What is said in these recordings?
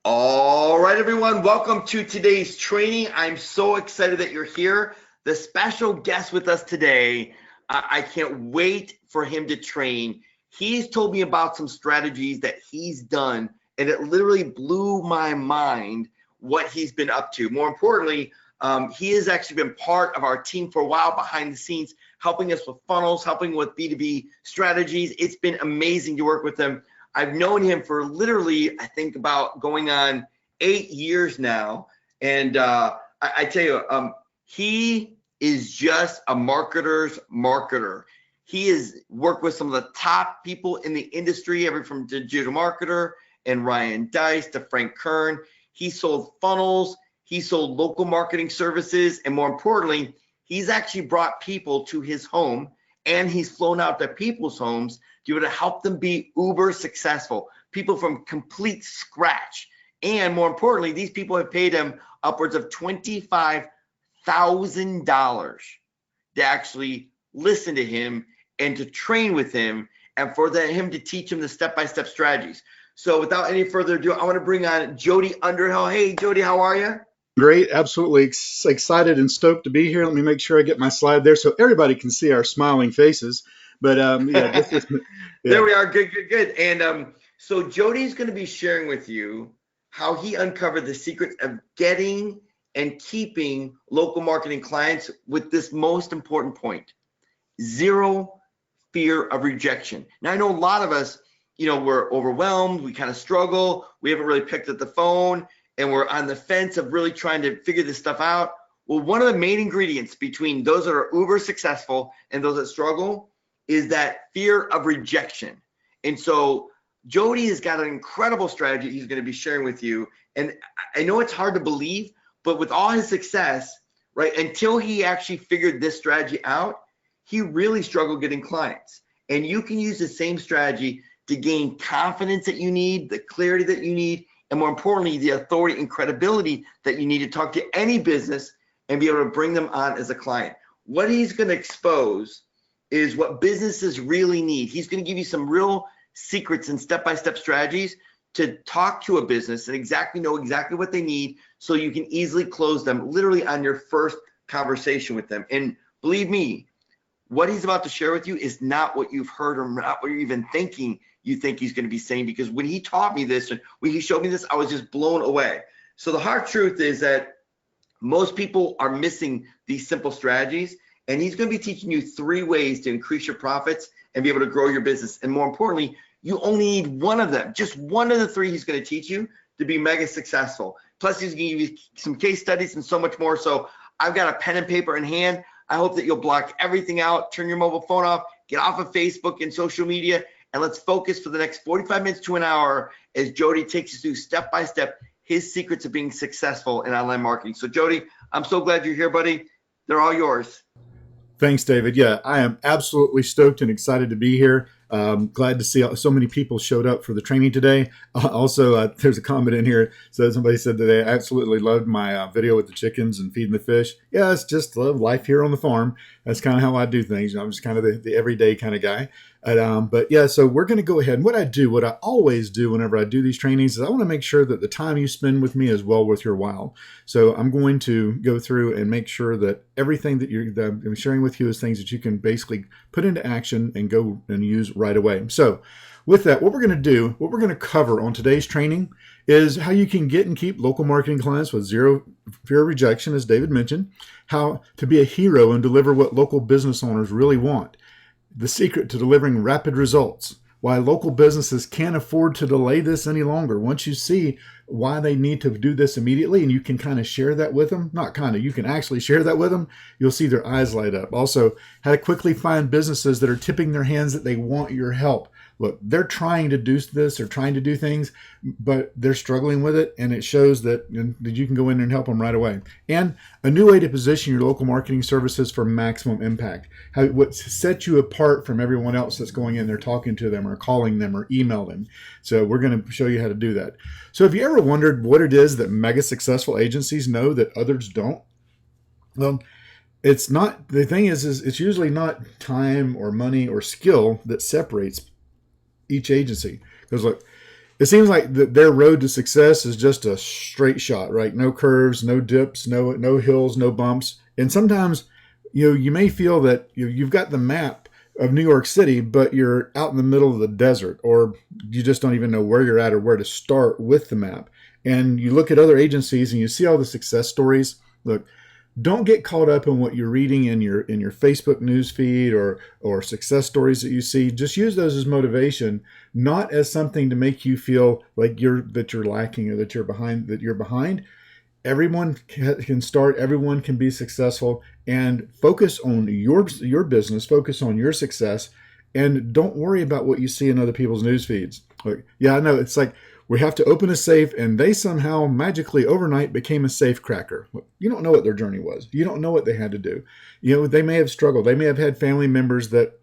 All right, everyone, welcome to today's training. I'm so excited that you're here. The special guest with us today, I can't wait for him to train. He's told me about some strategies that he's done, and it literally blew my mind what he's been up to. More importantly, he has actually been part of our team for a while behind the scenes, helping us with funnels, helping with B2B strategies. It's been amazing to work with him. I've known him for literally, I think about going on 8 years now. And I tell you, he is just a marketer's marketer. He has worked with some of the top people in the industry, everything from digital marketer and Ryan Dice to Frank Kern. He sold funnels, he sold local marketing services, and more importantly, he's actually brought people to his home, and he's flown out to people's homes to be able to help them be uber successful, people from complete scratch. And more importantly, these people have paid him upwards of $25,000 to actually listen to him and to train with him and for him to teach him the step-by-step strategies. So without any further ado, I want to bring on Jody Underhill. Hey, Jody, how are you? Great, absolutely excited and stoked to be here. Let me make sure I get my slide there so everybody can see our smiling faces. But yeah, this is There yeah. we are. Good, good, good. And so Jody's going to be sharing with you how he uncovered the secrets of getting and keeping local marketing clients with this most important point: zero fear of rejection. Now, I know a lot of us, we're overwhelmed. We kind of struggle. We haven't really picked up the phone, and we're on the fence of really trying to figure this stuff out. Well, one of the main ingredients between those that are uber successful and those that struggle is that fear of rejection. And so Jody has got an incredible strategy he's going to be sharing with you. And I know it's hard to believe, but with all his success, right, until he actually figured this strategy out, he really struggled getting clients. And you can use the same strategy to gain confidence that you need, the clarity that you need, and more importantly, the authority and credibility that you need to talk to any business and be able to bring them on as a client. What he's going to expose is what businesses really need. He's going to give you some real secrets and step-by-step strategies to talk to a business and know exactly what they need so you can easily close them literally on your first conversation with them. And believe me, what he's about to share with you is not what you've heard or not what you're even thinking you think he's going to be saying, because when he taught me this and when he showed me this, I was just blown away. So the hard truth is that most people are missing these simple strategies, and he's going to be teaching you 3 ways to increase your profits and be able to grow your business. And more importantly, you only need one of them, just one of the 3 he's going to teach you to be mega successful. Plus, he's going to give you some case studies and so much more. So I've got a pen and paper in hand. I hope that you'll block everything out, turn your mobile phone off, get off of Facebook and social media, and let's focus for the next 45 minutes to an hour as Jody takes us through step-by-step his secrets of being successful in online marketing. So Jody, I'm so glad you're here, buddy. They're all yours. Thanks, David. Yeah, I am absolutely stoked and excited to be here. Glad to see so many people showed up for the training today. There's a comment in here. So somebody said that they absolutely loved my video with the chickens and feeding the fish. Yeah, it's just life here on the farm. That's kind of how I do things. I'm just kind of the everyday kind of guy. But yeah, so we're going to go ahead. And what I always do whenever I do these trainings is I want to make sure that the time you spend with me is well worth your while. So I'm going to go through and make sure that everything that I'm sharing with you is things that you can basically put into action and go and use right away. So with that, what we're going to cover on today's training is how you can get and keep local marketing clients with zero fear of rejection, as David mentioned, how to be a hero and deliver what local business owners really want, the secret to delivering rapid results, why local businesses can't afford to delay this any longer. Once you see why they need to do this immediately, and you can kind of share that with them, you can actually share that with them, you'll see their eyes light up. Also, how to quickly find businesses that are tipping their hands that they want your help. Look, they're trying to do this, they're trying to do things, but they're struggling with it, and it shows that you can go in and help them right away. And a new way to position your local marketing services for maximum impact. What sets you apart from everyone else that's going in there talking to them or calling them or email them. So we're going to show you how to do that. So have you ever wondered what it is that mega successful agencies know that others don't? Well, it's not. The thing is it's usually not time or money or skill that separates each agency. Because look, it seems like their road to success is just a straight shot, right? No curves, no dips, no hills, no bumps. And sometimes, you may feel that you've got the map of New York City, but you're out in the middle of the desert, or you just don't even know where you're at or where to start with the map. And you look at other agencies and you see all the success stories. Look, don't get caught up in what you're reading in your Facebook news feed or success stories that you see. Just use those as motivation, not as something to make you feel like you're lacking or that you're behind. Everyone can start, everyone can be successful, and focus on your business, focus on your success, and don't worry about what you see in other people's news feeds. Like, yeah, I know, it's like we have to open a safe and they somehow magically overnight became a safe cracker. You don't know what their journey was. You don't know what they had to do. They may have struggled. They may have had family members that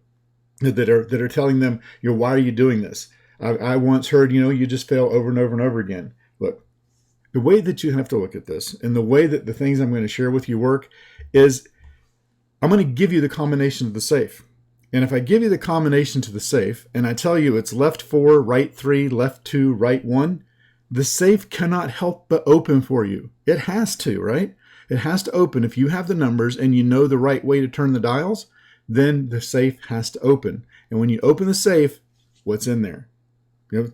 are telling them, why are you doing this? I once heard, you just fail over and over and over again. Look, the way that you have to look at this and the way that the things I'm going to share with you work is I'm going to give you the combination of the safe. And if I give you the combination to the safe and I tell you it's left 4, right 3, left 2, right 1, the safe cannot help but open for you. It has to, right? It has to open. If you have the numbers and you know the right way to turn the dials, then the safe has to open. And when you open the safe, what's in there?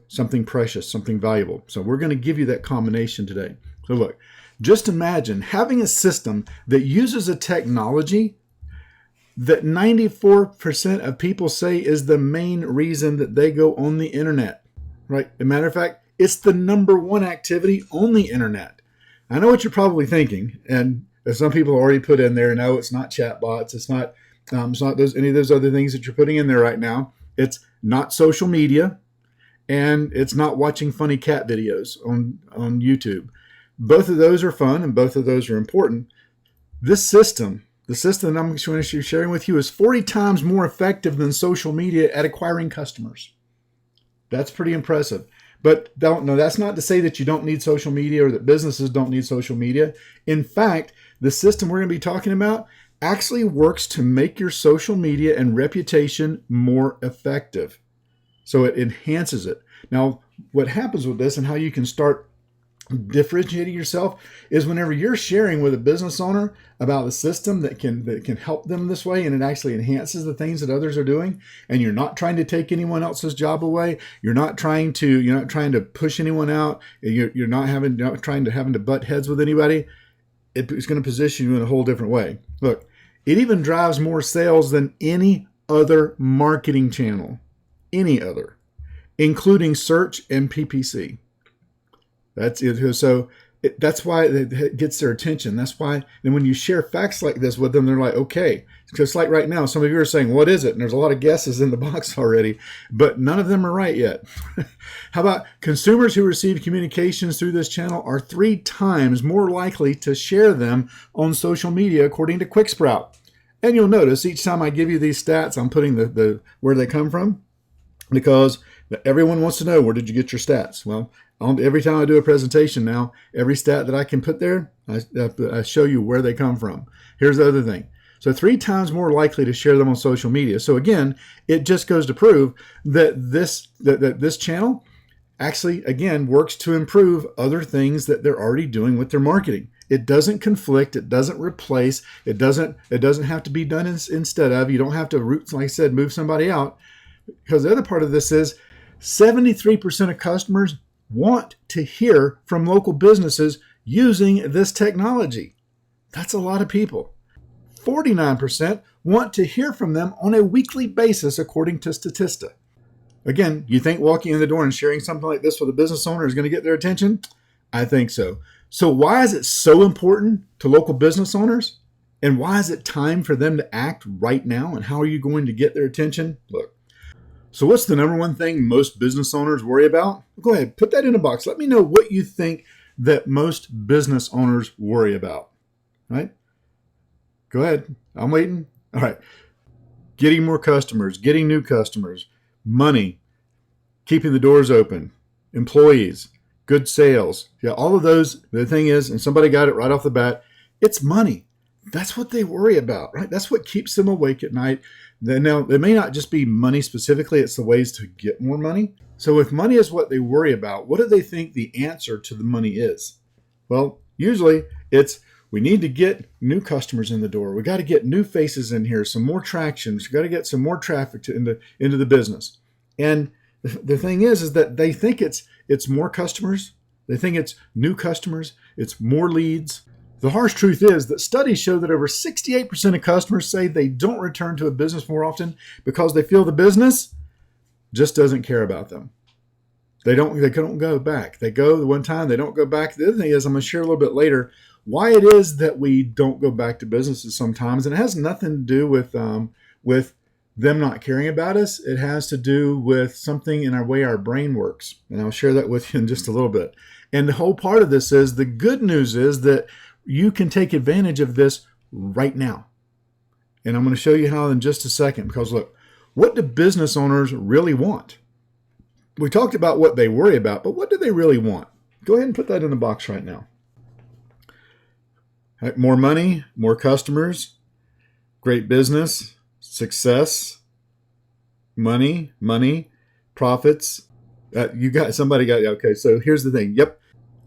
Something precious, something valuable. So we're going to give you that combination today. So look, just imagine having a system that uses a technology that 94% of people say is the main reason that they go on the internet, right? As a matter of fact, it's the number one activity on the internet. I know what you're probably thinking, and some people already put in there, no, it's not chatbots, it's not any of those other things that you're putting in there right now. It's not social media, and it's not watching funny cat videos on YouTube. Both of those are fun, and both of those are important. This system, the system that I'm going to be sharing with you, is 40 times more effective than social media at acquiring customers. That's pretty impressive. But that's not to say that you don't need social media or that businesses don't need social media. In fact, the system we're going to be talking about actually works to make your social media and reputation more effective. So it enhances it. Now, what happens with this and how you can start differentiating yourself is whenever you're sharing with a business owner about the system that can help them this way, and it actually enhances the things that others are doing, and you're not trying to take anyone else's job away, you're not trying to push anyone out, you're not trying to butt heads with anybody, it's going to position you in a whole different way. Look, it even drives more sales than any other marketing channel, any other, including search and PPC. That's it. So that's why it gets their attention. That's why, and when you share facts like this with them, they're like, okay. Just like right now, some of you are saying, what is it? And there's a lot of guesses in the box already, but none of them are right yet. How about consumers who receive communications through this channel are 3 times more likely to share them on social media, according to QuickSprout. And you'll notice each time I give you these stats, I'm putting the where they come from, because everyone wants to know, where did you get your stats? Well, every time I do a presentation now, every stat that I can put there, I show you where they come from. Here's the other thing. So 3 times more likely to share them on social media. So again, it just goes to prove that this channel actually, again, works to improve other things that they're already doing with their marketing. It doesn't conflict. It doesn't replace. It doesn't have to be done instead of. You don't have to, like I said, move somebody out. Because the other part of this is 73% of customers want to hear from local businesses using this technology. That's a lot of people. 49% want to hear from them on a weekly basis, according to Statista. Again, you think walking in the door and sharing something like this with a business owner is going to get their attention? I think so. So why is it so important to local business owners? And why is it time for them to act right now? And how are you going to get their attention? Look. So what's the number one thing most business owners worry about? Go ahead, put that in a box. Let me know what you think that most business owners worry about, right? Go ahead. I'm waiting. All right. Getting more customers, getting new customers, money, keeping the doors open, employees, good sales. Yeah, all of those. The thing is, and somebody got it right off the bat, it's money. That's what they worry about, right? That's what keeps them awake at night. Now, it may not just be money specifically. It's the ways to get more money. So if money is what they worry about, what do they think the answer to the money is? Well, usually it's we need to get new customers in the door. We got to get new faces in here, some more traction. We got to get some more traffic into the business. And the thing is that they think it's more customers. They think it's new customers. It's more leads. The harsh truth is that studies show that over 68% of customers say they don't return to a business more often because they feel the business just doesn't care about them. They don't go back. They go the one time, they don't go back. The other thing is, I'm going to share a little bit later why it is that we don't go back to businesses sometimes. And it has nothing to do with them not caring about us. It has to do with something in our way our brain works. And I'll share that with you in just a little bit. And the whole part of this is the good news is that you can take advantage of this right now. And I'm going to show you how in just a second, because look, what do business owners really want? We talked about what they worry about, but what do they really want? Go ahead and put that in the box right now. Right, more money, more customers, great business, success, money, profits. Okay, so here's the thing. Yep.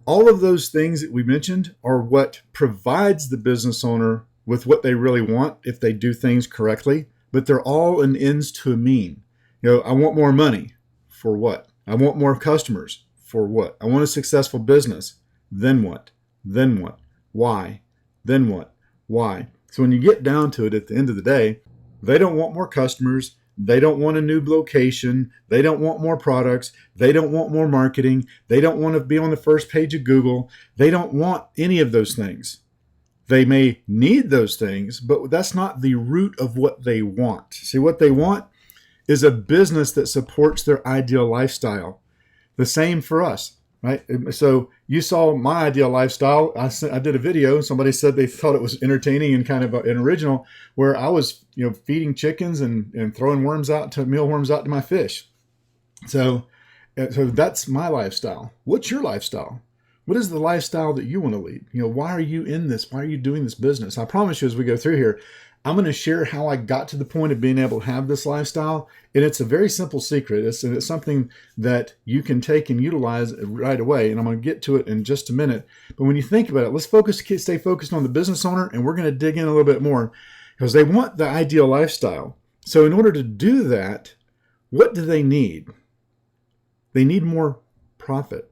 All of those things that we mentioned are what provides the business owner with what they really want if they do things correctly, but they're all an ends to a mean. I want more money. For what? I want more customers. For what? I want a successful business. Then what? Then what? Why? Then what? Why? So when you get down to it at the end of the day, they don't want more customers. They don't want a new location. They don't want more products. They don't want more marketing. They don't want to be on the first page of Google. They don't want any of those things. They may need those things, but that's not the root of what they want. See, what they want is a business that supports their ideal lifestyle. The same for us, right? So you saw my ideal lifestyle. I did a video. Somebody said they thought it was entertaining and kind of an original, where I was, feeding chickens and throwing mealworms out to my fish. So that's my lifestyle. What's your lifestyle? What is the lifestyle that you want to lead? Why are you in this? Why are you doing this business? I promise you, as we go through here, I'm going to share how I got to the point of being able to have this lifestyle. And it's a very simple secret. It's something that you can take and utilize right away. And I'm going to get to it in just a minute. But when you think about it, let's stay focused on the business owner. And we're going to dig in a little bit more because they want the ideal lifestyle. So in order to do that, what do they need? They need more profit.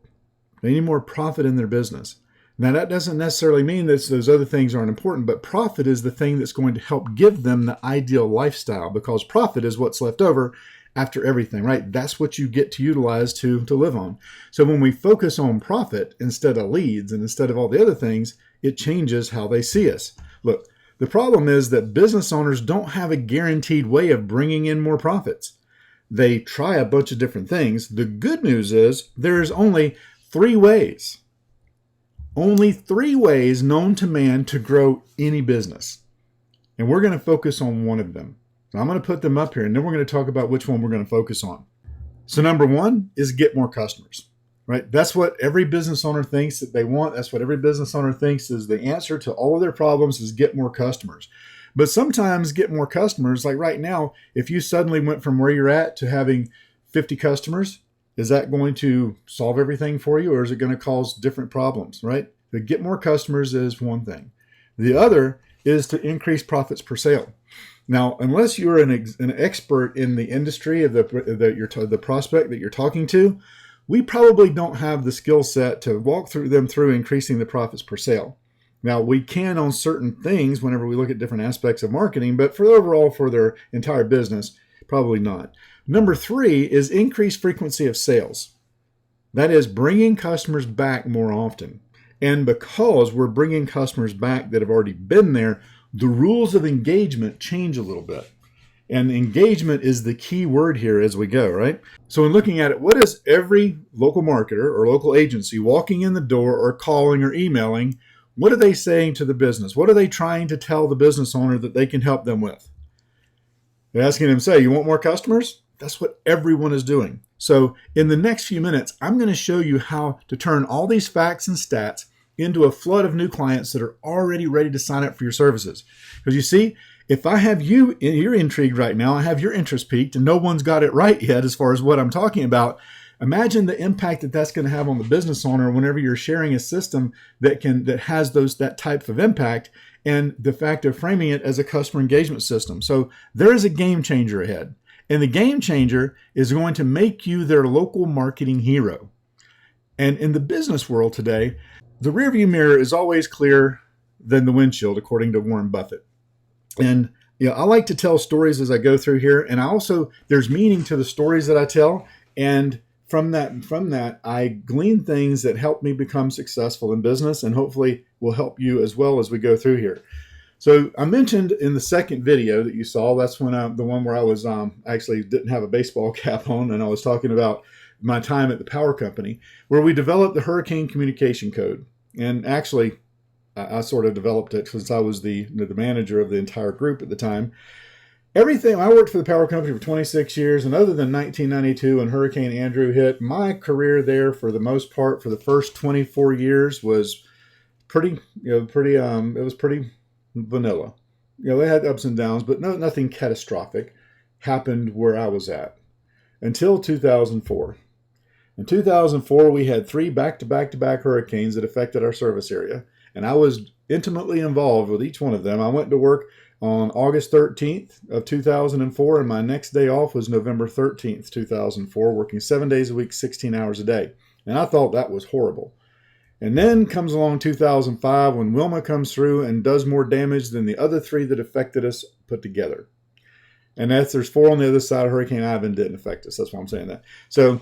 They need more profit in their business. Now, that doesn't necessarily mean that those other things aren't important, but profit is the thing that's going to help give them the ideal lifestyle, because profit is what's left over after everything, right? That's what you get to utilize to live on. So when we focus on profit instead of leads and instead of all the other things, it changes how they see us. Look, the problem is that business owners don't have a guaranteed way of bringing in more profits. They try a bunch of different things. The good news is there's only 3 ways. Only 3 ways known to man to grow any business. And we're going to focus on one of them. So I'm going to put them up here, and then we're going to talk about which one we're going to focus on. So number 1 is get more customers, right? That's what every business owner thinks that they want. That's what every business owner thinks is the answer to all of their problems is get more customers. But sometimes get more customers, like right now, if you suddenly went from where you're at to having 50 customers, is that going to solve everything for you, or is it going to cause different problems, right? To get more customers is one thing. The other is to increase profits per sale. Now, unless you're an expert in the industry of the prospect that you're talking to, we probably don't have the skill set to walk them through increasing the profits per sale. Now, we can on certain things whenever we look at different aspects of marketing, but for their entire business, probably not. Number 3 is increased frequency of sales. That is bringing customers back more often. And because we're bringing customers back that have already been there, the rules of engagement change a little bit. And engagement is the key word here as we go, right? So in looking at it, what is every local marketer or local agency walking in the door or calling or emailing, what are they saying to the business? What are they trying to tell the business owner that they can help them with? They're asking them, say, you want more customers? That's what everyone is doing. So in the next few minutes, I'm going to show you how to turn all these facts and stats into a flood of new clients that are already ready to sign up for your services. Because you see, if I have you're intrigued right now, I have your interest peaked, and no one's got it right yet as far as what I'm talking about, Imagine the impact that that's going to have on the business owner whenever you're sharing a system that has that type of impact, and the fact of framing it as a customer engagement system. So there is a game changer ahead. And the game changer is going to make you their local marketing hero. And in the business world today, the rearview mirror is always clearer than the windshield, according to Warren Buffett. And I like to tell stories as I go through here. And there's meaning to the stories that I tell. And from that, I glean things that help me become successful in business, and hopefully will help you as well as we go through here. So I mentioned in the second video that you saw, that's when the one where I was actually didn't have a baseball cap on, and I was talking about my time at the power company, where we developed the Hurricane Communication Code. And actually, I sort of developed it since I was the manager of the entire group at the time. I worked for the power company for 26 years, and other than 1992 when Hurricane Andrew hit, my career there, for the most part, for the first 24 years, was pretty vanilla. They had ups and downs, but nothing catastrophic happened where I was at until 2004. In 2004, we had 3 back-to-back hurricanes that affected our service area, and I was intimately involved with each one of them. I went to work on August 13th of 2004, and my next day off was November 13th, 2004, working 7 days a week, 16 hours a day. And I thought that was horrible. And then comes along 2005 when Wilma comes through and does more damage than the other 3 that affected us put together. And there's 4 on the other side. Hurricane Ivan didn't affect us. That's why I'm saying that. So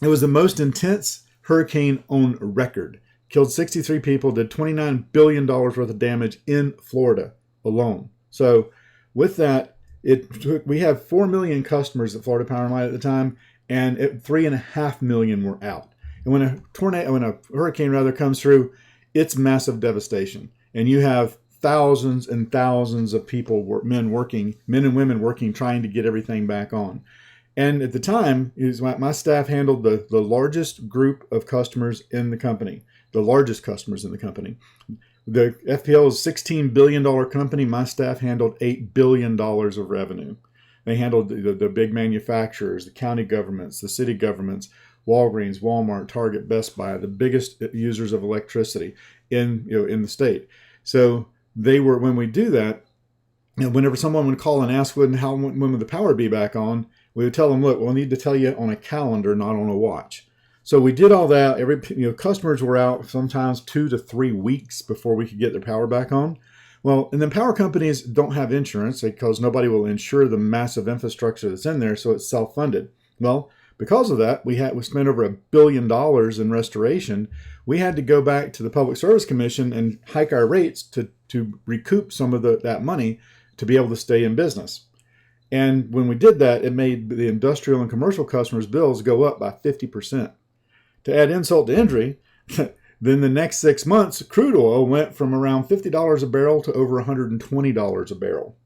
it was the most intense hurricane on record. Killed 63 people, did $29 billion worth of damage in Florida alone. So with that, we have 4 million customers at Florida Power and Light at the time, and 3.5 million were out. And when a hurricane comes through, it's massive devastation. And you have thousands and thousands of people, men and women working, trying to get everything back on. And at the time, my staff handled the largest group of customers in the company, the largest customers in the company. The FPL is a $16 billion company. My staff handled $8 billion of revenue. They handled the big manufacturers, the county governments, the city governments, Walgreens, Walmart, Target, Best Buy, the biggest users of electricity in the state. So when we do that, whenever someone would call and ask when would the power be back on, we would tell them, look, we'll need to tell you on a calendar, not on a watch. So we did all that. Customers were out sometimes 2 to 3 weeks before we could get their power back on. Well, and then power companies don't have insurance because nobody will insure the massive infrastructure that's in there, so it's self-funded. Well, because of that, we spent over $1 billion in restoration. We had to go back to the Public Service Commission and hike our rates to recoup some of that money to be able to stay in business. And when we did that, it made the industrial and commercial customers' bills go up by 50%. To add insult to injury, then the next 6 months, crude oil went from around $50 a barrel to over $120 a barrel.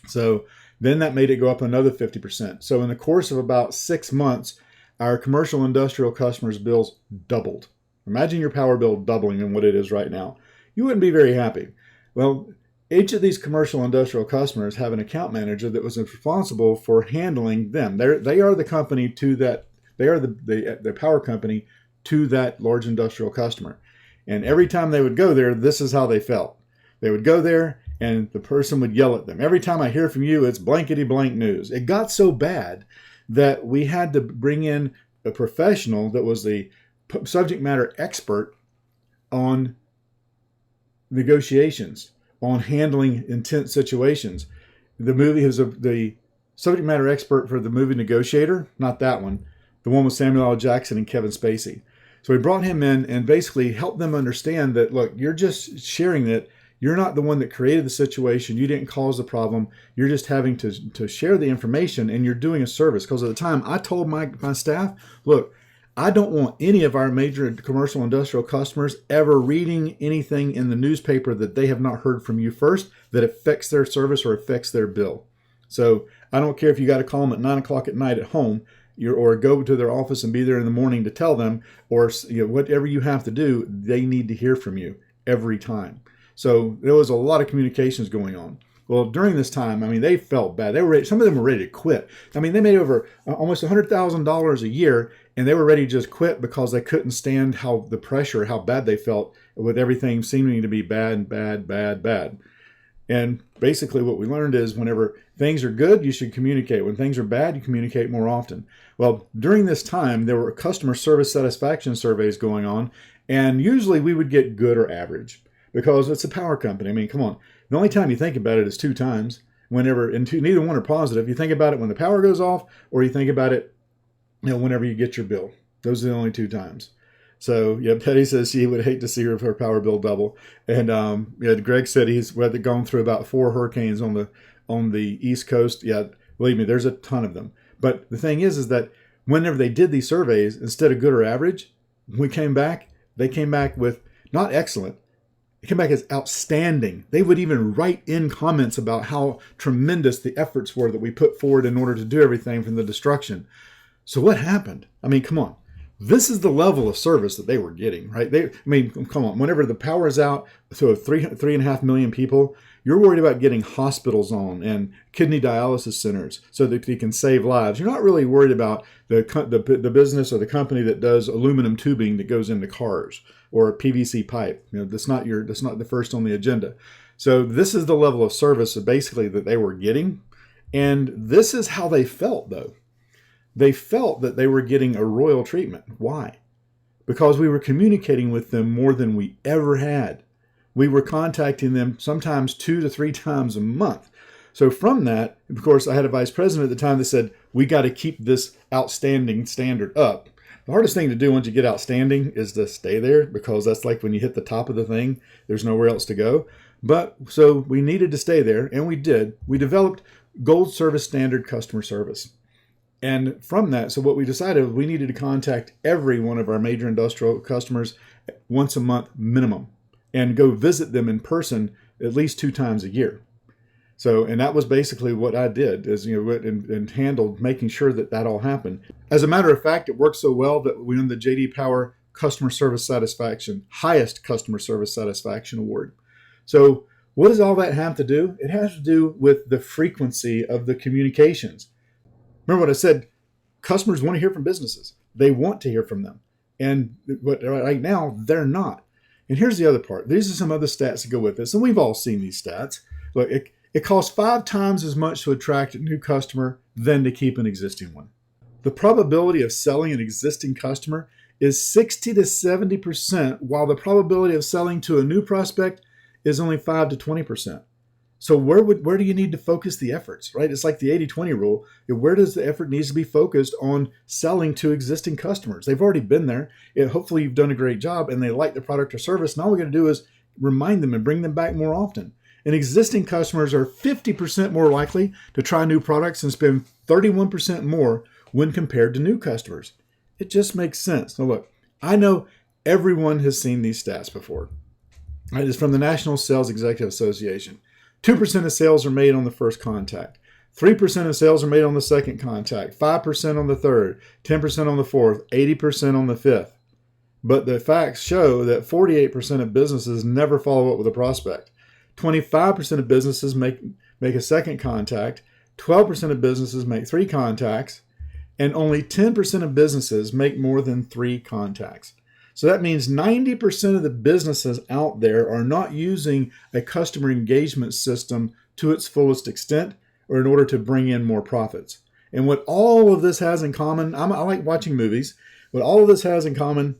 So then that made it go up another 50%. So in the course of about 6 months, our commercial industrial customers' bills doubled. Imagine your power bill doubling than what it is right now. You wouldn't be very happy. Well, each of these commercial industrial customers have an account manager that was responsible for handling them. They are the company to that. They are the power company to that large industrial customer. And every time they would go there, this is how they felt. They would go there and the person would yell at them. Every time I hear from you, it's blankety blank news. It got so bad that we had to bring in a professional that was the subject matter expert on negotiations, on handling intense situations. The subject matter expert for the movie Negotiator, not that one, the one with Samuel L. Jackson and Kevin Spacey. So we brought him in and basically helped them understand that, look, you're just sharing that. You're not the one that created the situation. You didn't cause the problem. You're just having to share the information, and you're doing a service. Because at the time, I told my staff, look, I don't want any of our major commercial industrial customers ever reading anything in the newspaper that they have not heard from you first that affects their service or affects their bill. So I don't care if you got to call them at 9 o'clock at night at home, or go to their office and be there in the morning to tell them, or whatever you have to do, they need to hear from you every time. So there was a lot of communications going on. Well, during this time, they felt bad. Some of them were ready to quit. They made over almost $100,000 a year, and they were ready to just quit because they couldn't stand how the pressure, how bad they felt with everything seeming to be bad, bad, bad, bad. And basically what we learned is whenever things are good, you should communicate. When things are bad, you communicate more often. Well, during this time, there were customer service satisfaction surveys going on, and usually we would get good or average because it's a power company. I mean, come on. The only time you think about it is 2 times. Whenever, and neither one are positive. You think about it when the power goes off, or you think about it, whenever you get your bill. Those are the only 2 times. So, yeah, Betty says she would hate to see her power bill double. And yeah, Greg said he's gone through about 4 hurricanes on the East Coast. Yeah, believe me, there's a ton of them. But the thing is that whenever they did these surveys, instead of good or average, when we came back, they came back with not excellent. It came back as outstanding. They would even write in comments about how tremendous the efforts were that we put forward in order to do everything from the destruction. So what happened? I mean, come on. This is the level of service that they were getting, right? Come on. Whenever the power is out to 3.5 million people, you're worried about getting hospitals on and kidney dialysis centers so that you can save lives. You're not really worried about the business or the company that does aluminum tubing that goes into cars or PVC pipe. That's not the first on the agenda. So this is the level of service basically that they were getting, and this is how they felt though. They felt that they were getting a royal treatment. Why? Because we were communicating with them more than we ever had. We were contacting them sometimes 2 to 3 times a month. So from that, of course, I had a vice president at the time that said, we got to keep this outstanding standard up. The hardest thing to do once you get outstanding is to stay there, because that's like when you hit the top of the thing, there's nowhere else to go. But so we needed to stay there, and we did. We developed gold service standard customer service. And from that, so what we decided was we needed to contact every one of our major industrial customers once a month minimum and go visit them in person at least 2 times a year. So, and that was basically what I did, is, and handled making sure that all happened. As a matter of fact, it worked so well that we won the J.D. Power Customer Service Satisfaction, highest customer service satisfaction award. So what does all that have to do? It has to do with the frequency of the communications. Remember what I said, customers want to hear from businesses. They want to hear from them. But right now, they're not. And here's the other part. These are some other stats that go with this. And we've all seen these stats. Look, it costs 5 times as much to attract a new customer than to keep an existing one. The probability of selling an existing customer is 60 to 70%, while the probability of selling to a new prospect is only 5 to 20%. So where do you need to focus the efforts, right? It's like the 80-20 rule. Where does the effort needs to be focused on selling to existing customers? They've already been there. Hopefully you've done a great job and they like the product or service. And all we're going to do is remind them and bring them back more often. And existing customers are 50% more likely to try new products and spend 31% more when compared to new customers. It just makes sense. Now look, I know everyone has seen these stats before. Right? It's from the National Sales Executive Association. 2% of sales are made on the first contact. 3% of sales are made on the second contact. 5% on the third. 10% on the fourth. 80% on the fifth. But the facts show that 48% of businesses never follow up with a prospect. 25% of businesses make a second contact. 12% of businesses make 3 contacts. And only 10% of businesses make more than 3 contacts. So that means 90% of the businesses out there are not using a customer engagement system to its fullest extent or in order to bring in more profits. And what all of this has in common, I like watching movies. What all of this has in common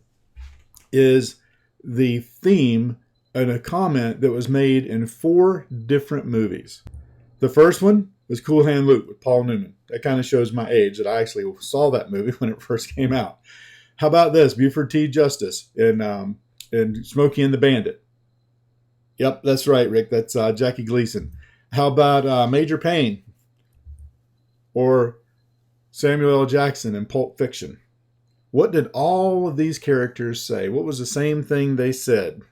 is the theme and a comment that was made in 4 different movies. The first one was Cool Hand Luke with Paul Newman. That kind of shows my age, that I actually saw that movie when it first came out. How about this? Buford T. Justice in Smokey and the Bandit. Yep, that's right, Rick. That's Jackie Gleason. How about Major Payne or Samuel L. Jackson in Pulp Fiction? What did all of these characters say? What was the same thing they said?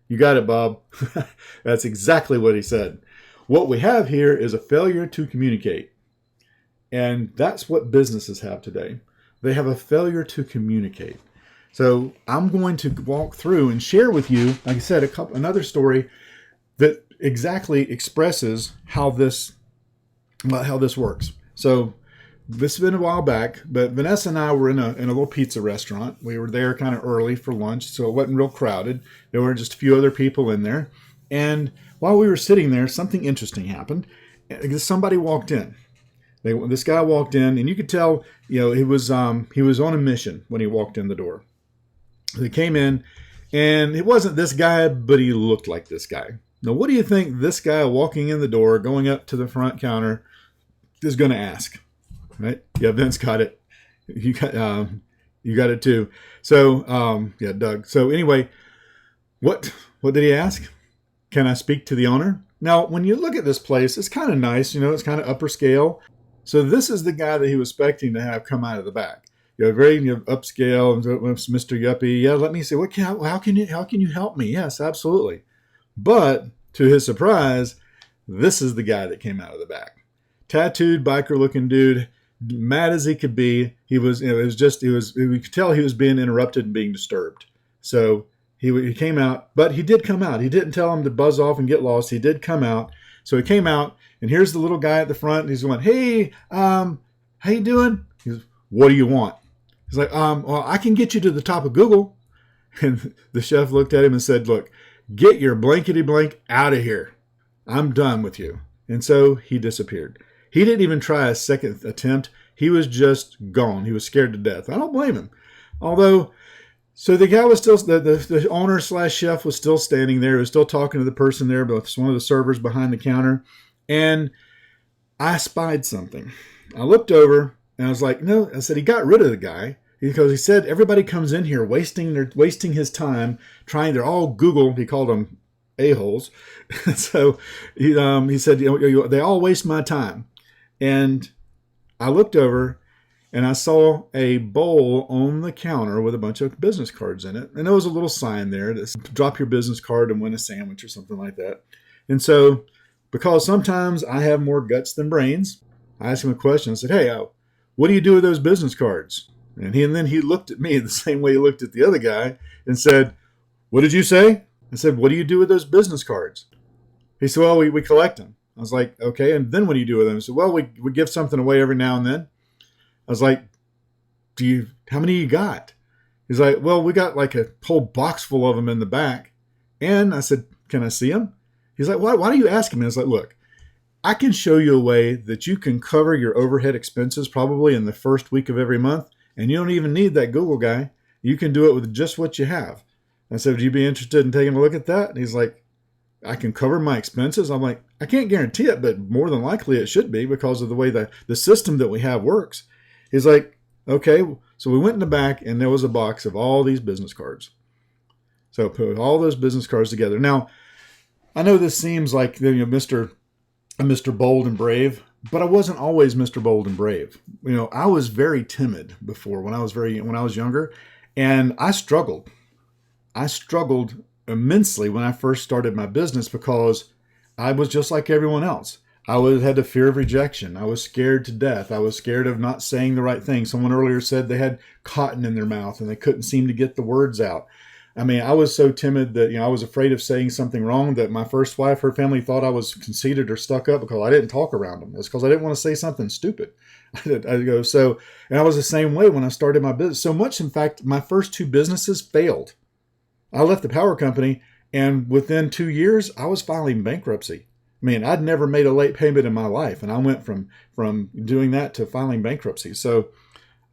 You got it, Bob. That's exactly what he said. What we have here is a failure to communicate. And that's what businesses have today. They have a failure to communicate. So I'm going to walk through and share with you, like I said, another story that exactly expresses how this works. So This has been a while back, but Vanessa and I were in a little pizza restaurant. We were there kind of early for lunch, so it wasn't real crowded. There were just a few other people in there. And while we were sitting there, something interesting happened. Somebody walked in. This guy walked in, and you could tell, he was on a mission when he walked in the door. He came in, and it wasn't this guy, but he looked like this guy. Now, what do you think this guy walking in the door, going up to the front counter, is going to ask? Right? Yeah, Vince got it. You got it too. So, yeah, Doug. So anyway, what did he ask? Can I speak to the owner? Now, when you look at this place, it's kind of nice. It's kind of upper scale. So this is the guy that he was expecting to have come out of the back. Very upscale, Mr. Yuppie. Yeah, let me see. How can you help me? Yes, absolutely. But to his surprise, this is the guy that came out of the back. Tattooed biker looking dude, mad as he could be. We could tell he was being interrupted and being disturbed. So he came out, but he did come out. He didn't tell him to buzz off and get lost. He did come out. So he came out, and here's the little guy at the front. He's going, hey, how you doing? He goes, what do you want? He's like, well, I can get you to the top of Google. And the chef looked at him and said, look, get your blankety blank out of here. I'm done with you. And so he disappeared. He didn't even try a second attempt. He was just gone. He was scared to death. I don't blame him. So the guy was still, the owner / chef was still standing there. He was still talking to the person there, but one of the servers behind the counter. And I spied something. I looked over and I was like, no, I said, he got rid of the guy because he said, everybody comes in here wasting his time they're all Google. He called them a-holes. So he said, they all waste my time. And I looked over and I saw a bowl on the counter with a bunch of business cards in it. And there was a little sign there that said, drop your business card and win a sandwich or something like that. And so, because sometimes I have more guts than brains, I asked him a question. I said, hey, what do you do with those business cards? And then he looked at me the same way he looked at the other guy and said, what did you say? I said, what do you do with those business cards? He said, well, we collect them. I was like, okay, and then what do you do with them? He said, well, we give something away every now and then. I was like, how many you got? He's like, well, we got like a whole box full of them in the back. And I said, can I see them? He's like, why do you ask him? And I was like, look, I can show you a way that you can cover your overhead expenses probably in the first week of every month. And you don't even need that Google guy. You can do it with just what you have. I said, would you be interested in taking a look at that? And he's like, I can cover my expenses. I'm like, I can't guarantee it, but more than likely it should be because of the way the system that we have works. He's like, okay. So we went in the back and there was a box of all these business cards. So put all those business cards together. Now, I know this seems like Mr. Bold and Brave, but I wasn't always Mr. Bold and Brave. I was very timid before when I was younger, and I struggled. I struggled immensely when I first started my business because I was just like everyone else. I had the fear of rejection. I was scared to death. I was scared of not saying the right thing. Someone earlier said they had cotton in their mouth and they couldn't seem to get the words out. I mean, I was so timid that, I was afraid of saying something wrong that my first wife, her family thought I was conceited or stuck up because I didn't talk around them. It's because I didn't want to say something stupid. And I was the same way when I started my business. So much, in fact, my first two businesses failed. I left the power company, and within 2 years, I was filing bankruptcy. I mean, I'd never made a late payment in my life, and I went from doing that to filing bankruptcy. So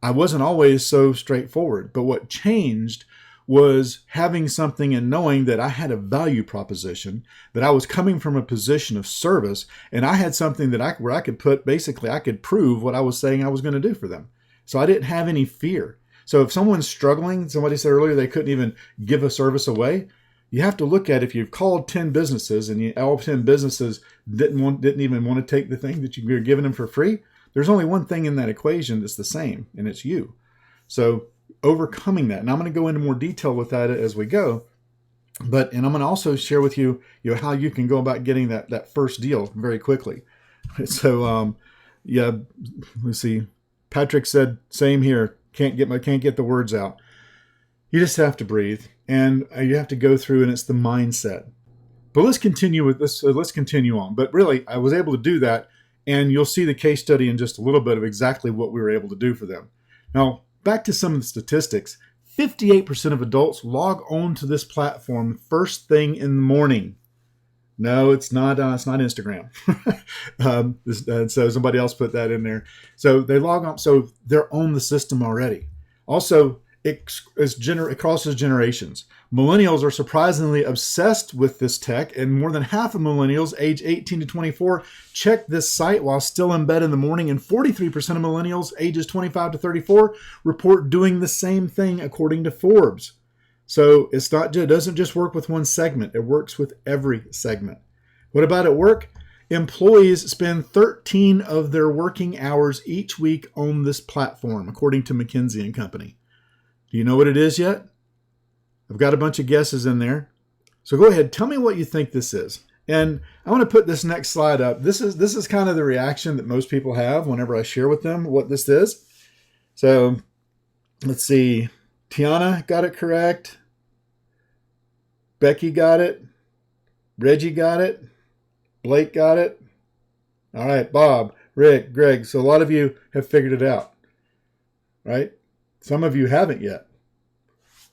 I wasn't always so straightforward. But what changed was having something and knowing that I had a value proposition, that I was coming from a position of service, and I had something where I could prove what I was saying I was going to do for them. So I didn't have any fear. So if someone's struggling, somebody said earlier they couldn't even give a service away, you have to look at if you've called 10 businesses and all 10 businesses didn't even want to take the thing that you're giving them for free, there's only one thing in that equation that's the same, and it's you. So overcoming that, and I'm going to go into more detail with that as we go, and I'm going to also share with you, how you can go about getting that first deal very quickly. So, let's see. Patrick said, same here. Can't get the words out. You just have to breathe, and you have to go through, and it's the mindset. But let's continue with this. Let's continue on. But really, I was able to do that, And you'll see the case study in just a little bit of exactly what we were able to do for them. Now, back to some of the statistics. 58% of adults log on to this platform first thing in the morning. No, it's not. It's not Instagram. So somebody else put that in there. So they log on. So they're on the system already. Also, it crosses generations. Millennials are surprisingly obsessed with this tech, and more than half of millennials age 18 to 24 check this site while still in bed in the morning, and 43% of millennials ages 25 to 34 report doing the same thing according to Forbes. So it doesn't just work with one segment, it works with every segment. What about at work? Employees spend 13 of their working hours each week on this platform, according to McKinsey & Company. Do you know what it is yet? I've got a bunch of guesses in there. So go ahead, tell me what you think this is. And I want to put this next slide up. This is kind of the reaction that most people have whenever I share with them what this is. So let's see. Tiana got it correct. Becky got it. Reggie got it. Blake got it. All right, Bob, Rick, Greg. So a lot of you have figured it out, right? Some of you haven't yet.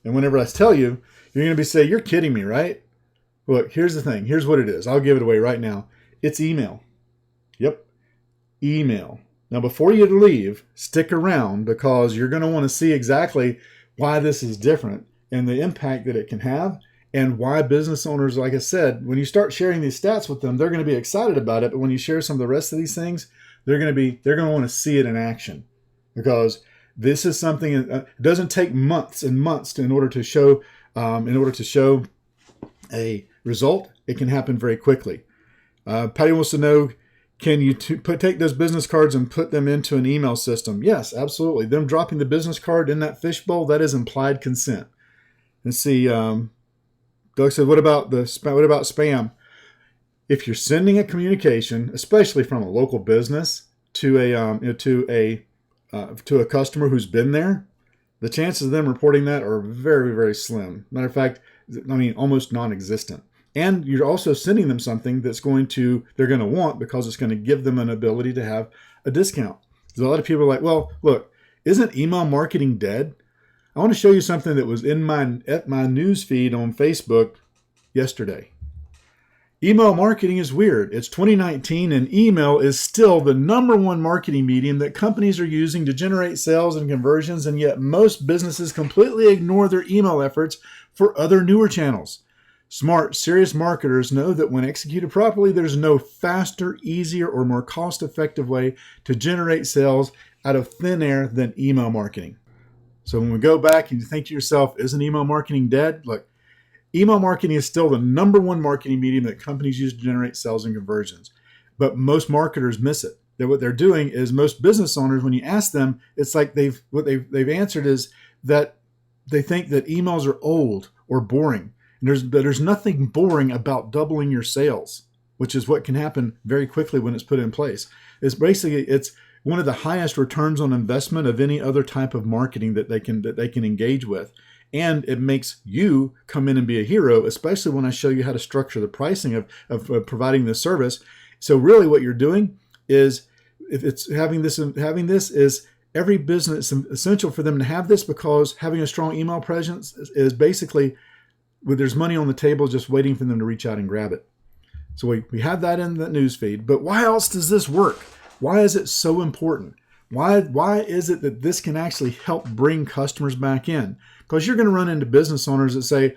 And whenever I tell you, you're going to say, you're kidding me, right? Look, here's the thing. Here's what it is. I'll give it away right now. It's email. Yep. Email. Now, before you leave, stick around because you're going to want to see exactly why this is different and the impact that it can have and why business owners, like I said, when you start sharing these stats with them, they're going to be excited about it. But when you share some of the rest of these things, they're going to want to see it in action because this is something. It doesn't take months and months in order to show a result. It can happen very quickly. Patty wants to know, can you take those business cards and put them into an email system? Yes, absolutely. Them dropping the business card in that fishbowl, that is implied consent. Let's see. Doug said, what about spam? If you're sending a communication, especially from a local business to a customer who's been there, the chances of them reporting that are very, very slim. Matter of fact, almost non-existent. And you're also sending them something they're going to want because it's going to give them an ability to have a discount. So a lot of people are like, well, look, isn't email marketing dead? I want to show you something that was in my news feed on Facebook yesterday. Email marketing is weird. It's 2019 and email is still the number one marketing medium that companies are using to generate sales and conversions, and yet most businesses completely ignore their email efforts for other newer channels. Smart, serious marketers know that when executed properly, there's no faster, easier, or more cost-effective way to generate sales out of thin air than email marketing. So when we go back and you think to yourself, isn't email marketing dead? Look, email marketing is still the number one marketing medium that companies use to generate sales and conversions. But most marketers miss it. That what they're doing is most business owners, when you ask them, it's like they've answered is that they think that emails are old or boring. And there's nothing boring about doubling your sales, which is what can happen very quickly when it's put in place. It's one of the highest returns on investment of any other type of marketing that they can engage with. And it makes you come in and be a hero, especially when I show you how to structure the pricing of providing this service. So really what you're doing is, if it's having this is every business, it's essential for them to have this because having a strong email presence is basically, there's money on the table just waiting for them to reach out and grab it. So we have that in the news feed. But why else does this work? Why is it so important? Why is it that this can actually help bring customers back in? Because you're going to run into business owners that say,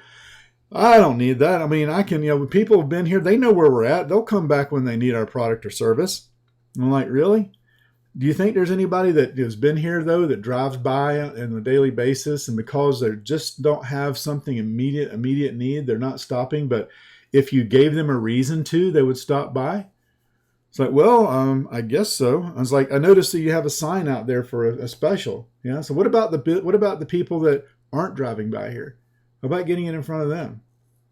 I don't need that. I can, people have been here. They know where we're at. They'll come back when they need our product or service. And I'm like, really? Do you think there's anybody that has been here, though, that drives by on a daily basis and because they just don't have something immediate need, they're not stopping? But if you gave them a reason to, they would stop by? It's like, well, I guess so. I was like, I noticed that you have a sign out there for a special. Yeah. So what about the people that aren't driving by here? How about getting it in front of them?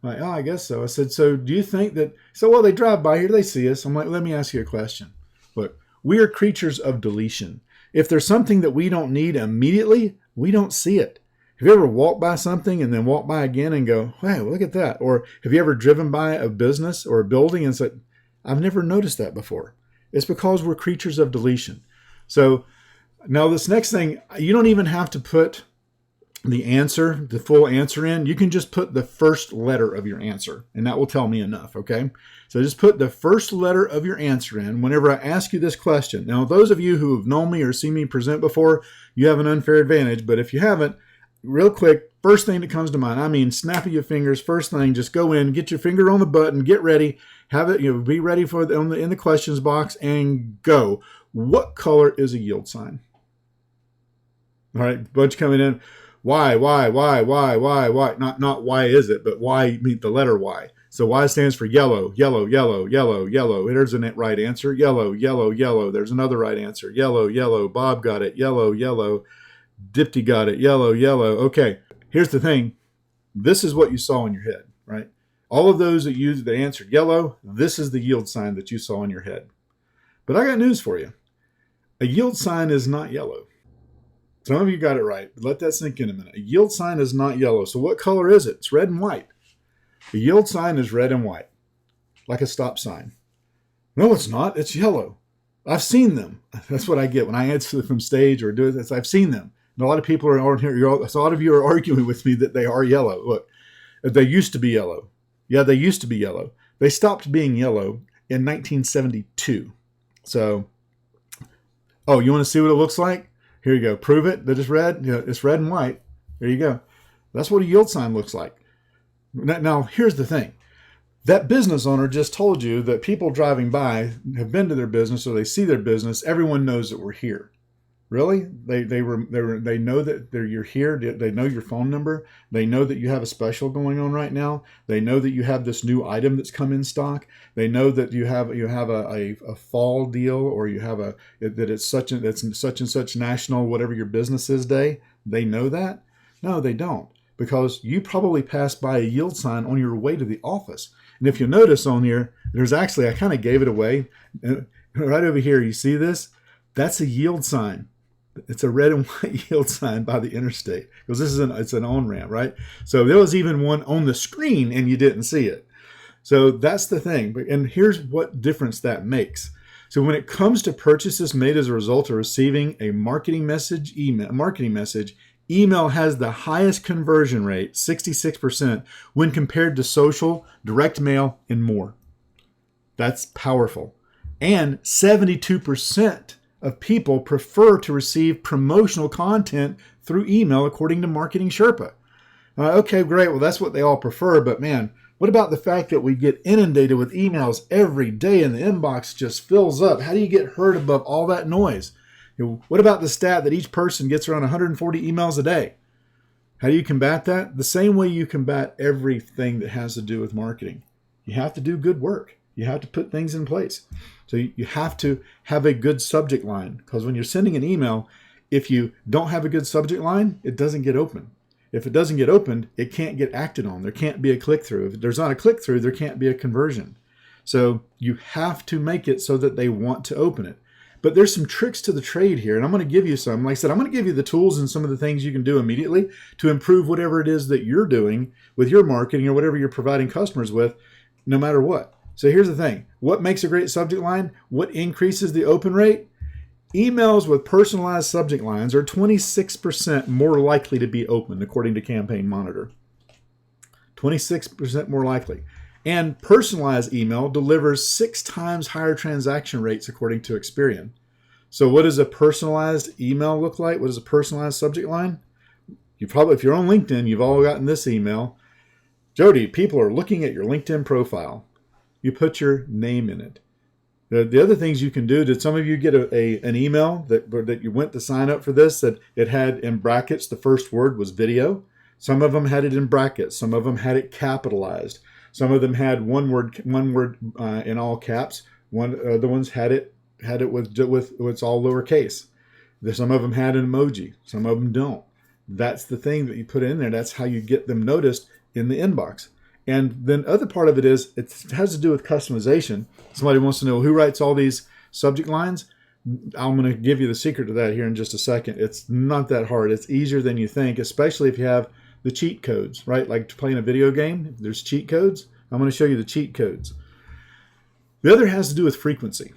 I'm like, oh, I guess so. I said, so do you think that? So well, they drive by here, they see us. I'm like, let me ask you a question. Look, we are creatures of deletion. If there's something that we don't need immediately, we don't see it. Have you ever walked by something and then walked by again and go, hey, look at that? Or have you ever driven by a business or a building and said, I've never noticed that before? It's because we're creatures of deletion. So now this next thing, you don't even have to put the answer, the full answer in. You can just put the first letter of your answer, and that will tell me enough, okay? So just put the first letter of your answer in whenever I ask you this question. Now, those of you who have known me or seen me present before, you have an unfair advantage, but if you haven't, real quick, first thing that comes to mind, I mean, snap of your fingers, first thing, just go in, get your finger on the button, get ready, have it, be ready for in the questions box, and go. What color is a yield sign? All right, bunch coming in. Why? Not why is it, but why, meet the letter Y. So Y stands for yellow, yellow, yellow, yellow, yellow. There's a right answer. Yellow, yellow, yellow. There's another right answer. Yellow, yellow. Bob got it. Yellow, yellow. Dipty got it. Yellow, yellow. Okay, here's the thing. This is what you saw in your head, right? All of those that answered yellow, this is the yield sign that you saw in your head. But I got news for you. A yield sign is not yellow. Some of you got it right, but let that sink in a minute. A yield sign is not yellow. So what color is it? It's red and white. A yield sign is red and white, like a stop sign. No, it's not. It's yellow. I've seen them. That's what I get when I answer from stage or do this. I've seen them. And a lot of people are here. A lot of you are arguing with me that they are yellow. Look, they used to be yellow. Yeah, they used to be yellow. They stopped being yellow in 1972. So, oh, you want to see what it looks like? Here you go. Prove it that it's red. Yeah, it's red and white. There you go. That's what a yield sign looks like. Now, here's the thing. That business owner just told you that people driving by have been to their business or they see their business. Everyone knows that we're here. Really? They know that you're here. They know your phone number. They know that you have a special going on right now. They know that you have this new item that's come in stock. They know that you have a fall deal, or you have that it's such and such national whatever your business is day. They know that? No, they don't, because you probably passed by a yield sign on your way to the office. And if you notice on here, there's actually, I kind of gave it away right over here. You see this? That's a yield sign. It's a red and white yield sign by the interstate, because it's an on-ramp, right? So there was even one on the screen and you didn't see it. So that's the thing. And here's what difference that makes. So when it comes to purchases made as a result of receiving a marketing message, email has the highest conversion rate, 66%, when compared to social, direct mail, and more. That's powerful. And 72% of people prefer to receive promotional content through email, according to Marketing Sherpa. Okay, great. Well, that's what they all prefer. But man, what about the fact that we get inundated with emails every day and the inbox just fills up? How do you get heard above all that noise? What about the stat that each person gets around 140 emails a day? How do you combat that? The same way you combat everything that has to do with marketing. You have to do good work. You have to put things in place. So you have to have a good subject line, because when you're sending an email, if you don't have a good subject line, it doesn't get opened. If it doesn't get opened, it can't get acted on. There can't be a click-through. If there's not a click-through, there can't be a conversion. So you have to make it so that they want to open it. But there's some tricks to the trade here, and I'm going to give you some. Like I said, I'm going to give you the tools and some of the things you can do immediately to improve whatever it is that you're doing with your marketing or whatever you're providing customers with, no matter what. So here's the thing. What makes a great subject line? What increases the open rate? Emails with personalized subject lines are 26% more likely to be opened, according to Campaign Monitor. 26% more likely. And personalized email delivers 6 times higher transaction rates, according to Experian. So what does a personalized email look like? What is a personalized subject line? You probably, if you're on LinkedIn, you've all gotten this email. Jody, people are looking at your LinkedIn profile. You put your name in it. The other things you can do, did some of you get an email that you went to sign up for this, that it had in brackets, the first word was video? Some of them had it in brackets. Some of them had it capitalized. Some of them had one word in all caps. Other ones had it with it's all lowercase. Some of them had an emoji. Some of them don't. That's the thing that you put in there. That's how you get them noticed in the inbox. And then other part of it is, it has to do with customization. Somebody wants to know who writes all these subject lines. I'm going to give you the secret to that here in just a second. It's not that hard. It's easier than you think, especially if you have the cheat codes, right? Like playing a video game, there's cheat codes. I'm going to show you the cheat codes. The other has to do with frequency.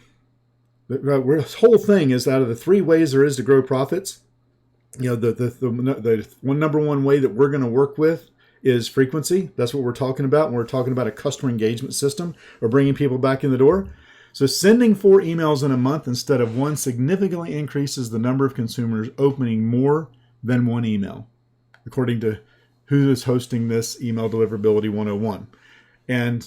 The whole thing is, out of the 3 ways there is to grow profits, the number one way that we're going to work with is frequency. That's what we're talking about when we're talking about a customer engagement system or bringing people back in the door. So sending 4 emails in a month instead of 1 significantly increases the number of consumers opening more than 1 email, according to who is hosting this Email Deliverability 101. And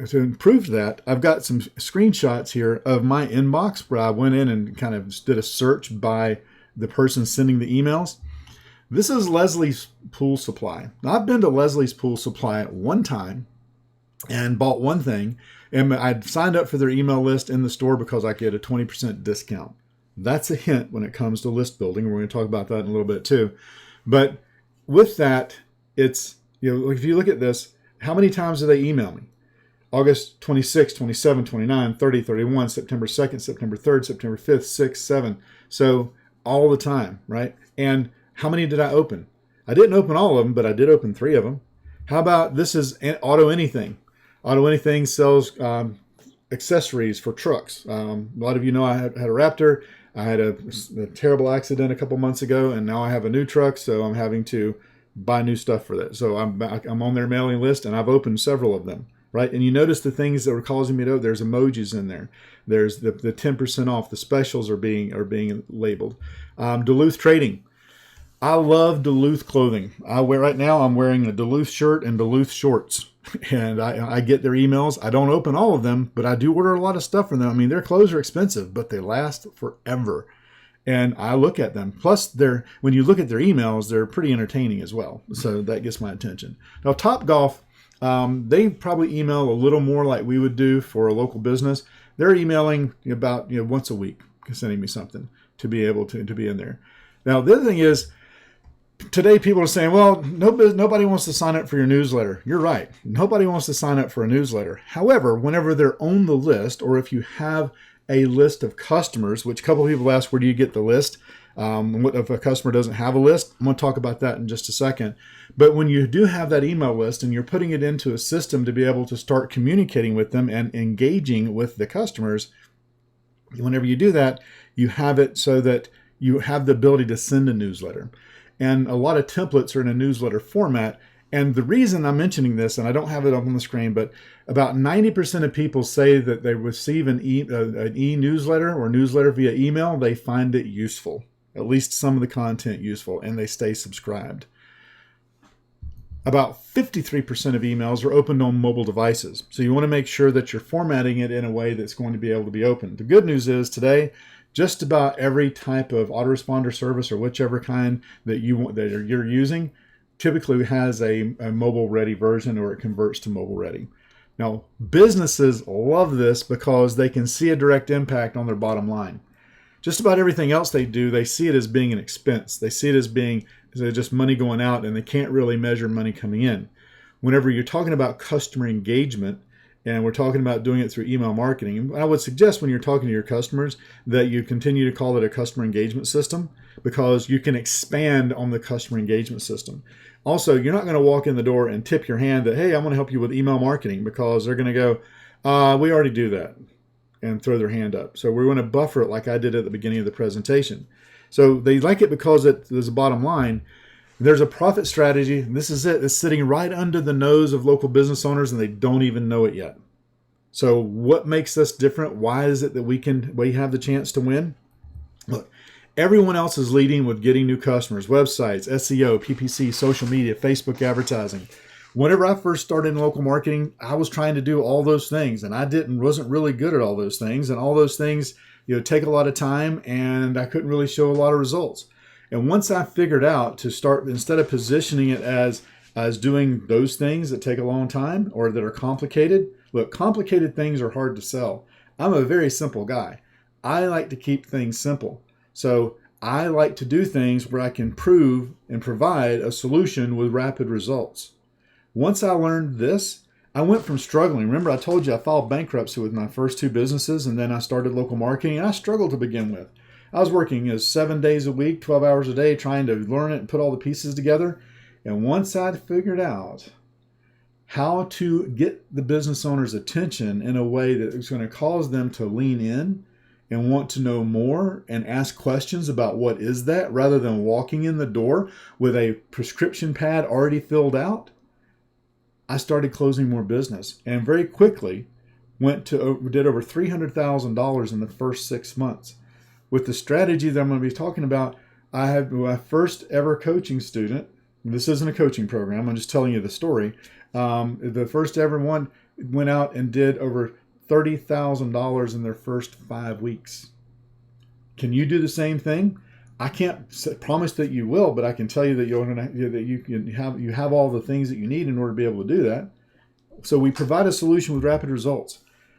to improve that, I've got some screenshots here of my inbox where I went in and kind of did a search by the person sending the emails. This is Leslie's Pool Supply. Now, I've been to Leslie's Pool Supply at one time and bought one thing, and I'd signed up for their email list in the store because I get a 20% discount. That's a hint when it comes to list building. We're going to talk about that in a little bit too. But with that, it's, if you look at this, how many times do they email me? August 26, 27, 29, 30, 31, September 2nd, September 3rd, September 5th, 6th, 7th. So all the time, right? And how many did I open? I didn't open all of them, but I did open 3 of them. How about this is Auto Anything? Auto Anything sells accessories for trucks. A lot of you know I had a Raptor. I had a terrible accident a couple months ago, and now I have a new truck, so I'm having to buy new stuff for that. So I'm on their mailing list, and I've opened several of them, right? And you notice the things that were causing me to, there's emojis in there. There's the 10% off. The specials are being labeled. Duluth Trading. I love Duluth clothing. I'm wearing a Duluth shirt and Duluth shorts, and I get their emails. I don't open all of them, but I do order a lot of stuff from them. I mean, their clothes are expensive, but they last forever. And I look at them. Plus, when you look at their emails, they're pretty entertaining as well. So that gets my attention. Now, Topgolf, they probably email a little more like we would do for a local business. They're emailing about once a week, sending me something to be able to be in there. Now, the other thing is, today people are saying, well, nobody wants to sign up for your newsletter. You're right. Nobody wants to sign up for a newsletter. However, whenever they're on the list, or if you have a list of customers, which a couple of people ask, where do you get the list? What if a customer doesn't have a list? I'm going to talk about that in just a second. But when you do have that email list and you're putting it into a system to be able to start communicating with them and engaging with the customers, whenever you do that, you have it so that you have the ability to send a newsletter. And a lot of templates are in a newsletter format. And the reason I'm mentioning this, and I don't have it up on the screen, but about 90% of people say that they receive an e-newsletter or newsletter via email, they find it useful, at least some of the content useful, and they stay subscribed. About 53% of emails are opened on mobile devices. So you want to make sure that you're formatting it in a way that's going to be able to be opened. The good news is today, just about every type of autoresponder service or whichever kind that you're using typically has a mobile ready version, or it converts to mobile ready. Now, businesses love this because they can see a direct impact on their bottom line. Just about everything else they do, they see it as being an expense. They see it as being just money going out, and they can't really measure money coming in. Whenever you're talking about customer engagement, and we're talking about doing it through email marketing, I would suggest when you're talking to your customers that you continue to call it a customer engagement system, because you can expand on the customer engagement system. Also, you're not going to walk in the door and tip your hand that, hey, I want to help you with email marketing, because they're going to go, we already do that, and throw their hand up. So we're going to buffer it like I did at the beginning of the presentation. So they like it because there's a bottom line. There's a profit strategy. And this is it. It's sitting right under the nose of local business owners, and they don't even know it yet. So what makes us different? Why is it that we have the chance to win? Look, everyone else is leading with getting new customers, websites, SEO, PPC, social media, Facebook advertising. Whenever I first started in local marketing, I was trying to do all those things, and I wasn't really good at all those things. And all those things, take a lot of time, and I couldn't really show a lot of results. And once I figured out to start, instead of positioning it as doing those things that take a long time or that are complicated, look, complicated things are hard to sell. I'm a very simple guy. I like to keep things simple. So I like to do things where I can prove and provide a solution with rapid results. Once I learned this, I went from struggling. Remember, I told you I filed bankruptcy with my first 2 businesses, and then I started local marketing, and I struggled to begin with. I was working 7 days a week, 12 hours a day, trying to learn it and put all the pieces together. And once I figured out how to get the business owner's attention in a way that was going to cause them to lean in and want to know more and ask questions about what is that, rather than walking in the door with a prescription pad already filled out, I started closing more business, and very quickly did over $300,000 in the first 6 months. With the strategy that I'm going to be talking about, I had my first ever coaching student. This isn't a coaching program. I'm just telling you the story. The first ever one went out and did over $30,000 in their first 5 weeks. Can you do the same thing? I can't promise that you will, but I can tell you that you have all the things that you need in order to be able to do that. So we provide a solution with rapid results.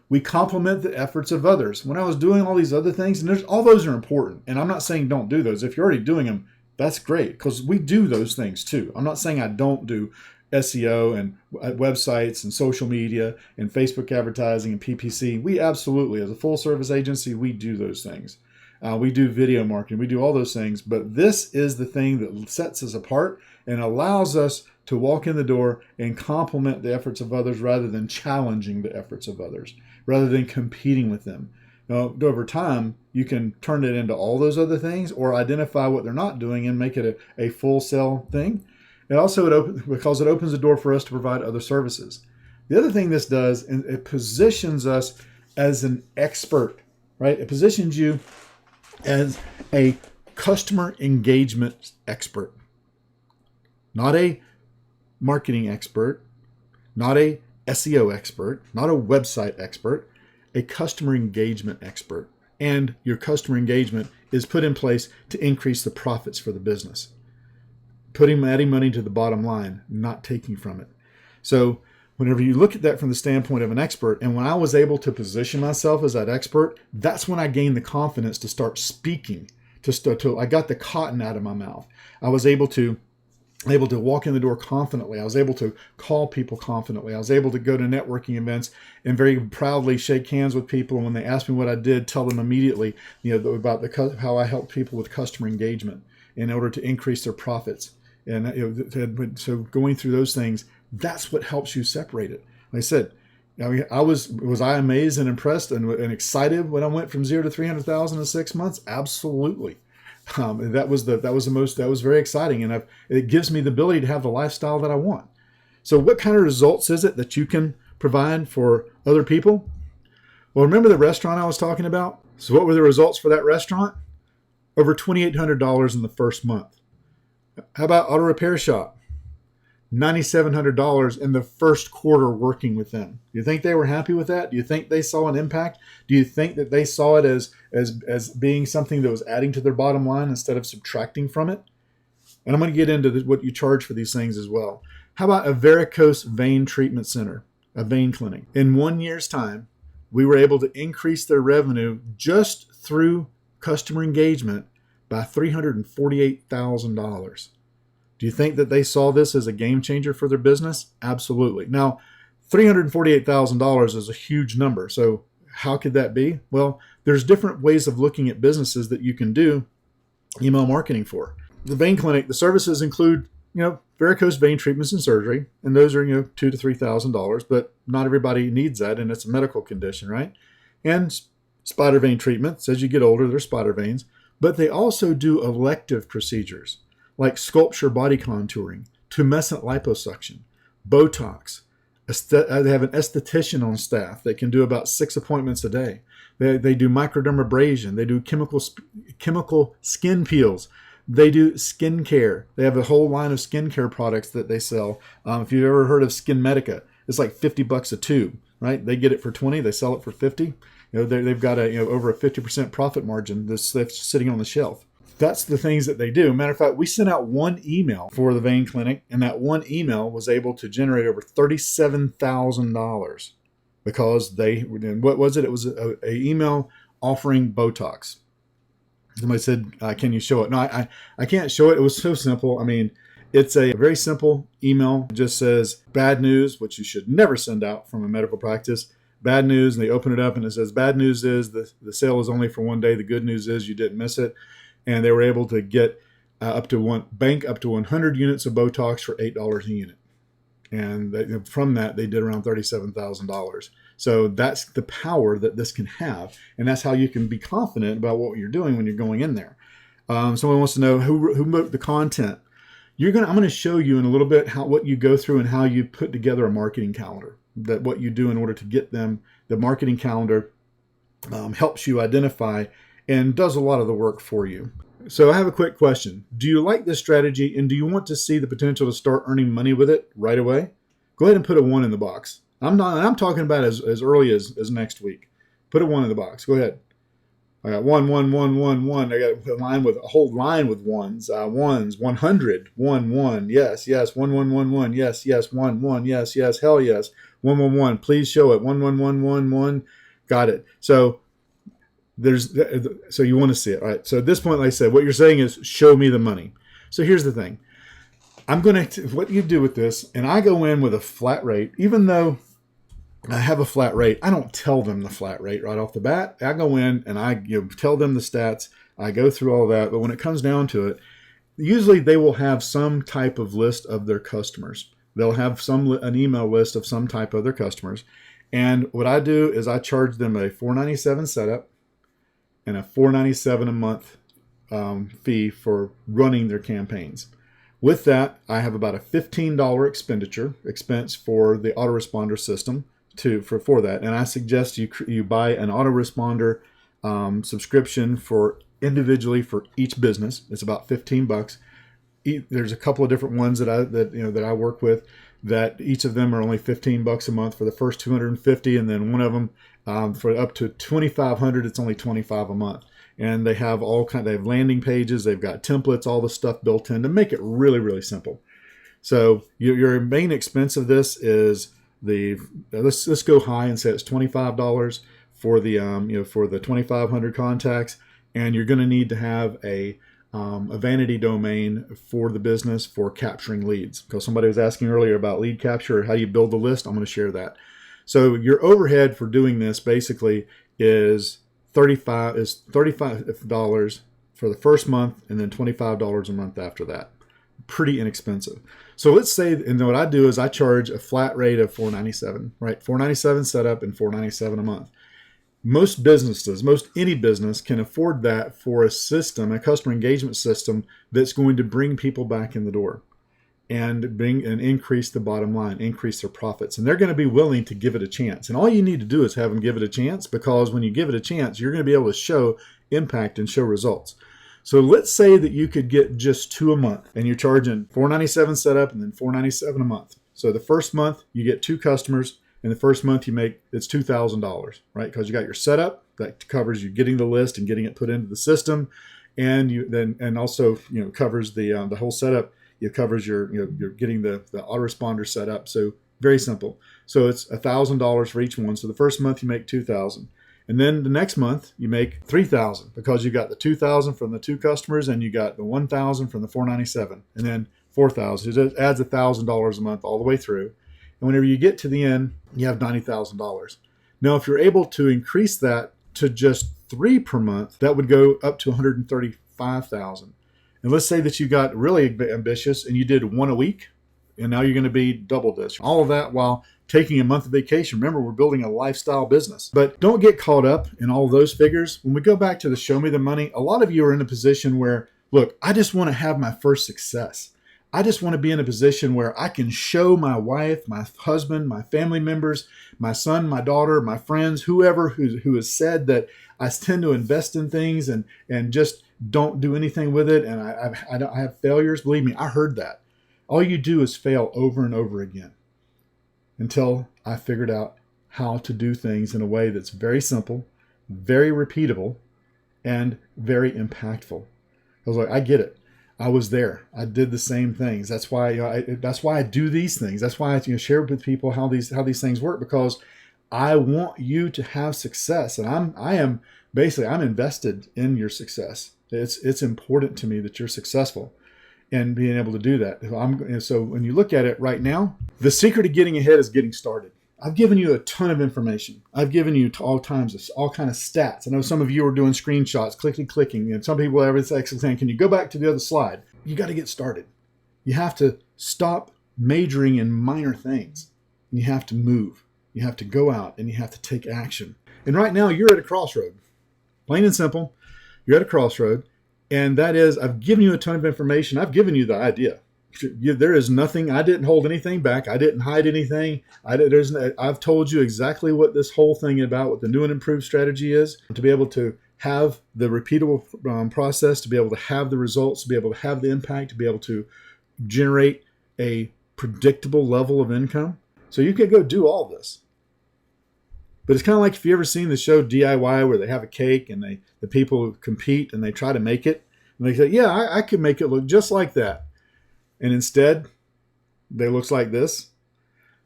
We complement the efforts of others. When I was doing all these other things, and all those are important, and I'm not saying don't do those. If you're already doing them, that's great, because we do those things too. I'm not saying I don't do SEO and websites and social media and Facebook advertising and PPC. We absolutely, as a full service agency, we do those things. We do video marketing. We do all those things. But this is the thing that sets us apart and allows us to walk in the door and complement the efforts of others rather than challenging the efforts of others, rather than competing with them. Now, over time, you can turn it into all those other things or identify what they're not doing and make it a full sell thing. And also, because it opens the door for us to provide other services. The other thing this does, it positions us as an expert, right? It positions you as a customer engagement expert, not a marketing expert, not a SEO expert, not a website expert, a customer engagement expert. And your customer engagement is put in place to increase the profits for the business. Adding money to the bottom line, not taking from it. So whenever you look at that from the standpoint of an expert, and when I was able to position myself as that expert, that's when I gained the confidence to start speaking. I got the cotton out of my mouth. I was able to walk in the door confidently. I was able to call people confidently. I was able to go to networking events and very proudly shake hands with people. And when they ask me what I did, tell them immediately, about how I help people with customer engagement in order to increase their profits. And so going through those things, that's what helps you separate it. Like I said, was I amazed and impressed and excited when I went from 0 to 300,000 in 6 months? Absolutely. That was very exciting, and it gives me the ability to have the lifestyle that I want. So what kind of results is it that you can provide for other people? Well, remember the restaurant I was talking about? So what were the results for that restaurant? Over $2,800 in the first month. How about auto repair shop? $9,700 in the first quarter working with them. Do you think they were happy with that? Do you think they saw an impact? Do you think that they saw it as being something that was adding to their bottom line instead of subtracting from it? And I'm going to get into what you charge for these things as well. How about a varicose vein treatment center, a vein clinic? In 1 year's time, we were able to increase their revenue just through customer engagement by $348,000. Do you think that they saw this as a game changer for their business? Absolutely. Now, $348,000 is a huge number. So how could that be? Well, there's different ways of looking at businesses that you can do email marketing for. The vein clinic, the services include, varicose vein treatments and surgery, and those are, $2,000 to $3,000, but not everybody needs that, and it's a medical condition, right? And spider vein treatments, as you get older, there's spider veins, but they also do elective procedures like sculpture body contouring, tumescent liposuction, Botox. They have an esthetician on staff that can do about 6 appointments a day. They do microdermabrasion. They do chemical skin peels. They do skincare. They have a whole line of skincare products that they sell. If you've ever heard of Skin Medica, it's like $50 a tube, right? They get it for 20, they sell it for 50. They've got over a 50% profit margin that's sitting on the shelf. That's the things that they do. Matter of fact, we sent out one email for the vein clinic, and that one email was able to generate over $37,000 because what was it? It was a email offering Botox. Somebody said, can you show it? No, I can't show it. It was so simple. I mean, it's a very simple email. It just says bad news, which you should never send out from a medical practice. Bad news, and they open it up and it says bad news is the sale is only for 1 day. The good news is you didn't miss it. And they were able to get up to 100 units of Botox for $8 a unit. And from that, they did around $37,000. So that's the power that this can have. And that's how you can be confident about what you're doing when you're going in there. Someone wants to know who wrote the content. I'm going to show you in a little bit what you go through and how you put together a marketing calendar. That what you do in order to get them. The marketing calendar helps you identify and does a lot of the work for you. So I have a quick question. Do you like this strategy, and do you want to see the potential to start earning money with it right away? Go ahead and put a 1 in the box. I'm talking about as early as next week. Put a 1 in the box. Go ahead. I got 1, 1, 1, 1, 1. I got a whole line with ones. Ones, 100, 1, 1. Yes, yes. 1, 1, 1, 1. Yes, yes. 1, 1. Yes, yes. Hell yes. 1, 1, 1. Please show it. 1, 1, 1, 1, 1. Got it. So you want to see it, all right? So at this point, like I said, what you're saying is show me the money. So here's the thing. What you do with this, and I go in with a flat rate, even though I have a flat rate, I don't tell them the flat rate right off the bat. I go in and I tell them the stats. I go through all that. But when it comes down to it, usually they will have some type of list of their customers. They'll have an email list of some type of their customers. And what I do is I charge them a $4.97 setup and a $4.97 a month fee for running their campaigns. With that, I have about a $15 expense for the autoresponder system for that. And I suggest you buy an autoresponder subscription individually for each business. It's about $15. There's a couple of different ones that I work with that each of them are only $15 a month for the first 250, and then one of them for up to 2,500, it's only $25 a month. And they have they have landing pages, they've got templates, all the stuff built in to make it really, really simple. So your main expense of this is let's go high and say it's $25 for the for the 2,500 contacts, and you're going to need to have a vanity domain for the business for capturing leads. Because somebody was asking earlier about lead capture, how you build the list. I'm going to share that. So your overhead for doing this basically is $35 for the first month, and then $25 a month after that. Pretty inexpensive. So let's say, and what I do is I charge a flat rate of $4.97, right? $4.97 setup and $4.97 a month. Any business can afford that for a customer engagement system that's going to bring people back in the door and increase the bottom line, increase their profits. And they're going to be willing to give it a chance. And all you need to do is have them give it a chance, because when you give it a chance, you're going to be able to show impact and show results. So let's say that you could get just 2 a month, and you're charging $4.97 setup and then $4.97 a month. So the first month you get 2 customers, and the first month it's $2,000, right? Because you got your setup that covers you getting the list and getting it put into the system, and also covers the whole setup. It covers you're getting the autoresponder set up. So very simple. So it's $1,000 for each one. So the first month you make $2,000, and then the next month you make $3,000, because you got the $2,000 from the 2 customers, and you got the $1,000 from the $4.97, and then $4,000. It adds $1,000 a month all the way through. And whenever you get to the end, you have $90,000. Now, if you're able to increase that to just 3 per month, that would go up to $135,000. And let's say that you got really ambitious and you did 1 a week, and now you're going to be double this. All of that while taking a month of vacation. Remember, we're building a lifestyle business. But don't get caught up in all of those figures. When we go back to the show me the money, a lot of you are in a position where, look, I just want to have my first success. I just want to be in a position where I can show my wife, my husband, my family members, my son, my daughter, my friends, whoever who has said that I tend to invest in things and just don't do anything with it, and I have failures. Believe me, I heard that. All you do is fail over and over again, until I figured out how to do things in a way that's very simple, very repeatable, and very impactful. I was like, I get it. I was there. I did the same things. That's why I do these things. That's why I share with people how these things work, because I want you to have success, and I'm invested in your success. It's important to me that you're successful and being able to do that. So when you look at it right now, the secret of getting ahead is getting started. I've given you a ton of information. I've given you all kind of stats. I know some of you are doing screenshots, clicking, and some people are saying, can you go back to the other slide? You got to get started. You have to stop majoring in minor things. And you have to move. You have to go out and you have to take action. And right now you're at a crossroad. Plain and simple, you're at a crossroad. And that is, I've given you a ton of information. I've given you the idea. There is nothing, I didn't hold anything back. I didn't hide anything. I've told you exactly what this whole thing about, what the new and improved strategy is, to be able to have the repeatable process, to be able to have the results, to be able to have the impact, to be able to generate a predictable level of income. So you can go do all this. But it's kind of like if you ever seen the show DIY where they have a cake and the people compete and they try to make it. And they say, yeah, I could make it look just like that. And instead, they looks like this.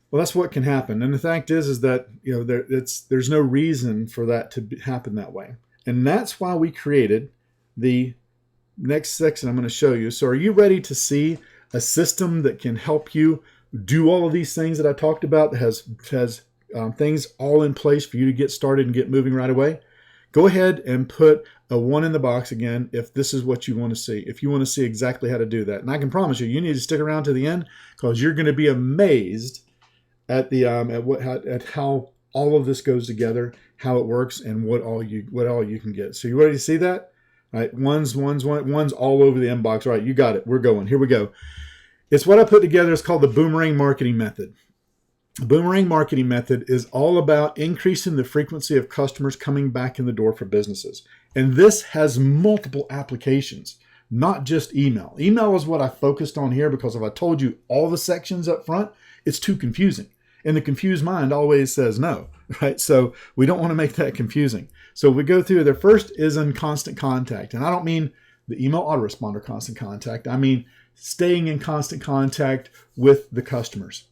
Well, that's what can happen. And the fact is that there's no reason for that to happen that way. And that's why we created the next section I'm going to show you. So are you ready to see a system that can help you do all of these things that I talked about, that has things all in place for you to get started and get moving right away? Go ahead and put a 1 in the box again if this is what you want to see, if you want to see exactly how to do that. And I can promise you, you need to stick around to the end, because you're going to be amazed at how all of this goes together, how it works, and what all you can get. So you ready to see that? All right, one's all over the inbox. All right, you got it. We're going. Here we go. It's what I put together. It's called the Boomerang Marketing Method. The Boomerang Marketing Method is all about increasing the frequency of customers coming back in the door for businesses. And this has multiple applications, not just email. Email is what I focused on here because if I told you all the sections up front, it's too confusing. And the confused mind always says no, right? So we don't want to make that confusing. So we go through, the first is in constant contact. And I don't mean the email autoresponder constant contact. I mean staying in constant contact with the customers.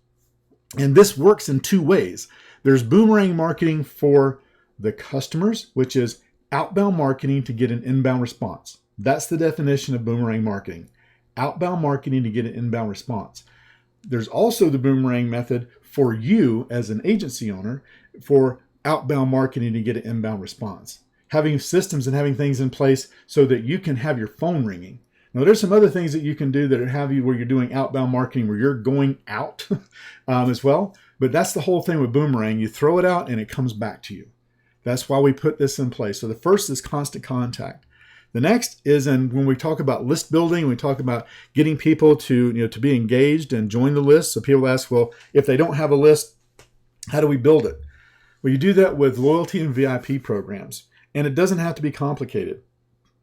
And this works in two ways. There's boomerang marketing for the customers, which is outbound marketing to get an inbound response. That's the definition of boomerang marketing. Outbound marketing to get an inbound response. There's also the boomerang method for you as an agency owner for outbound marketing to get an inbound response. Having systems and having things in place so that you can have your phone ringing. Now, there's some other things that you can do that have you where you're doing outbound marketing, where you're going out as well. But that's the whole thing with Boomerang. You throw it out and it comes back to you. That's why we put this in place. So the first is constant contact. The next is when we talk about list building, we talk about getting people to be engaged and join the list. So people ask, well, if they don't have a list, how do we build it? Well, you do that with loyalty and VIP programs. And it doesn't have to be complicated.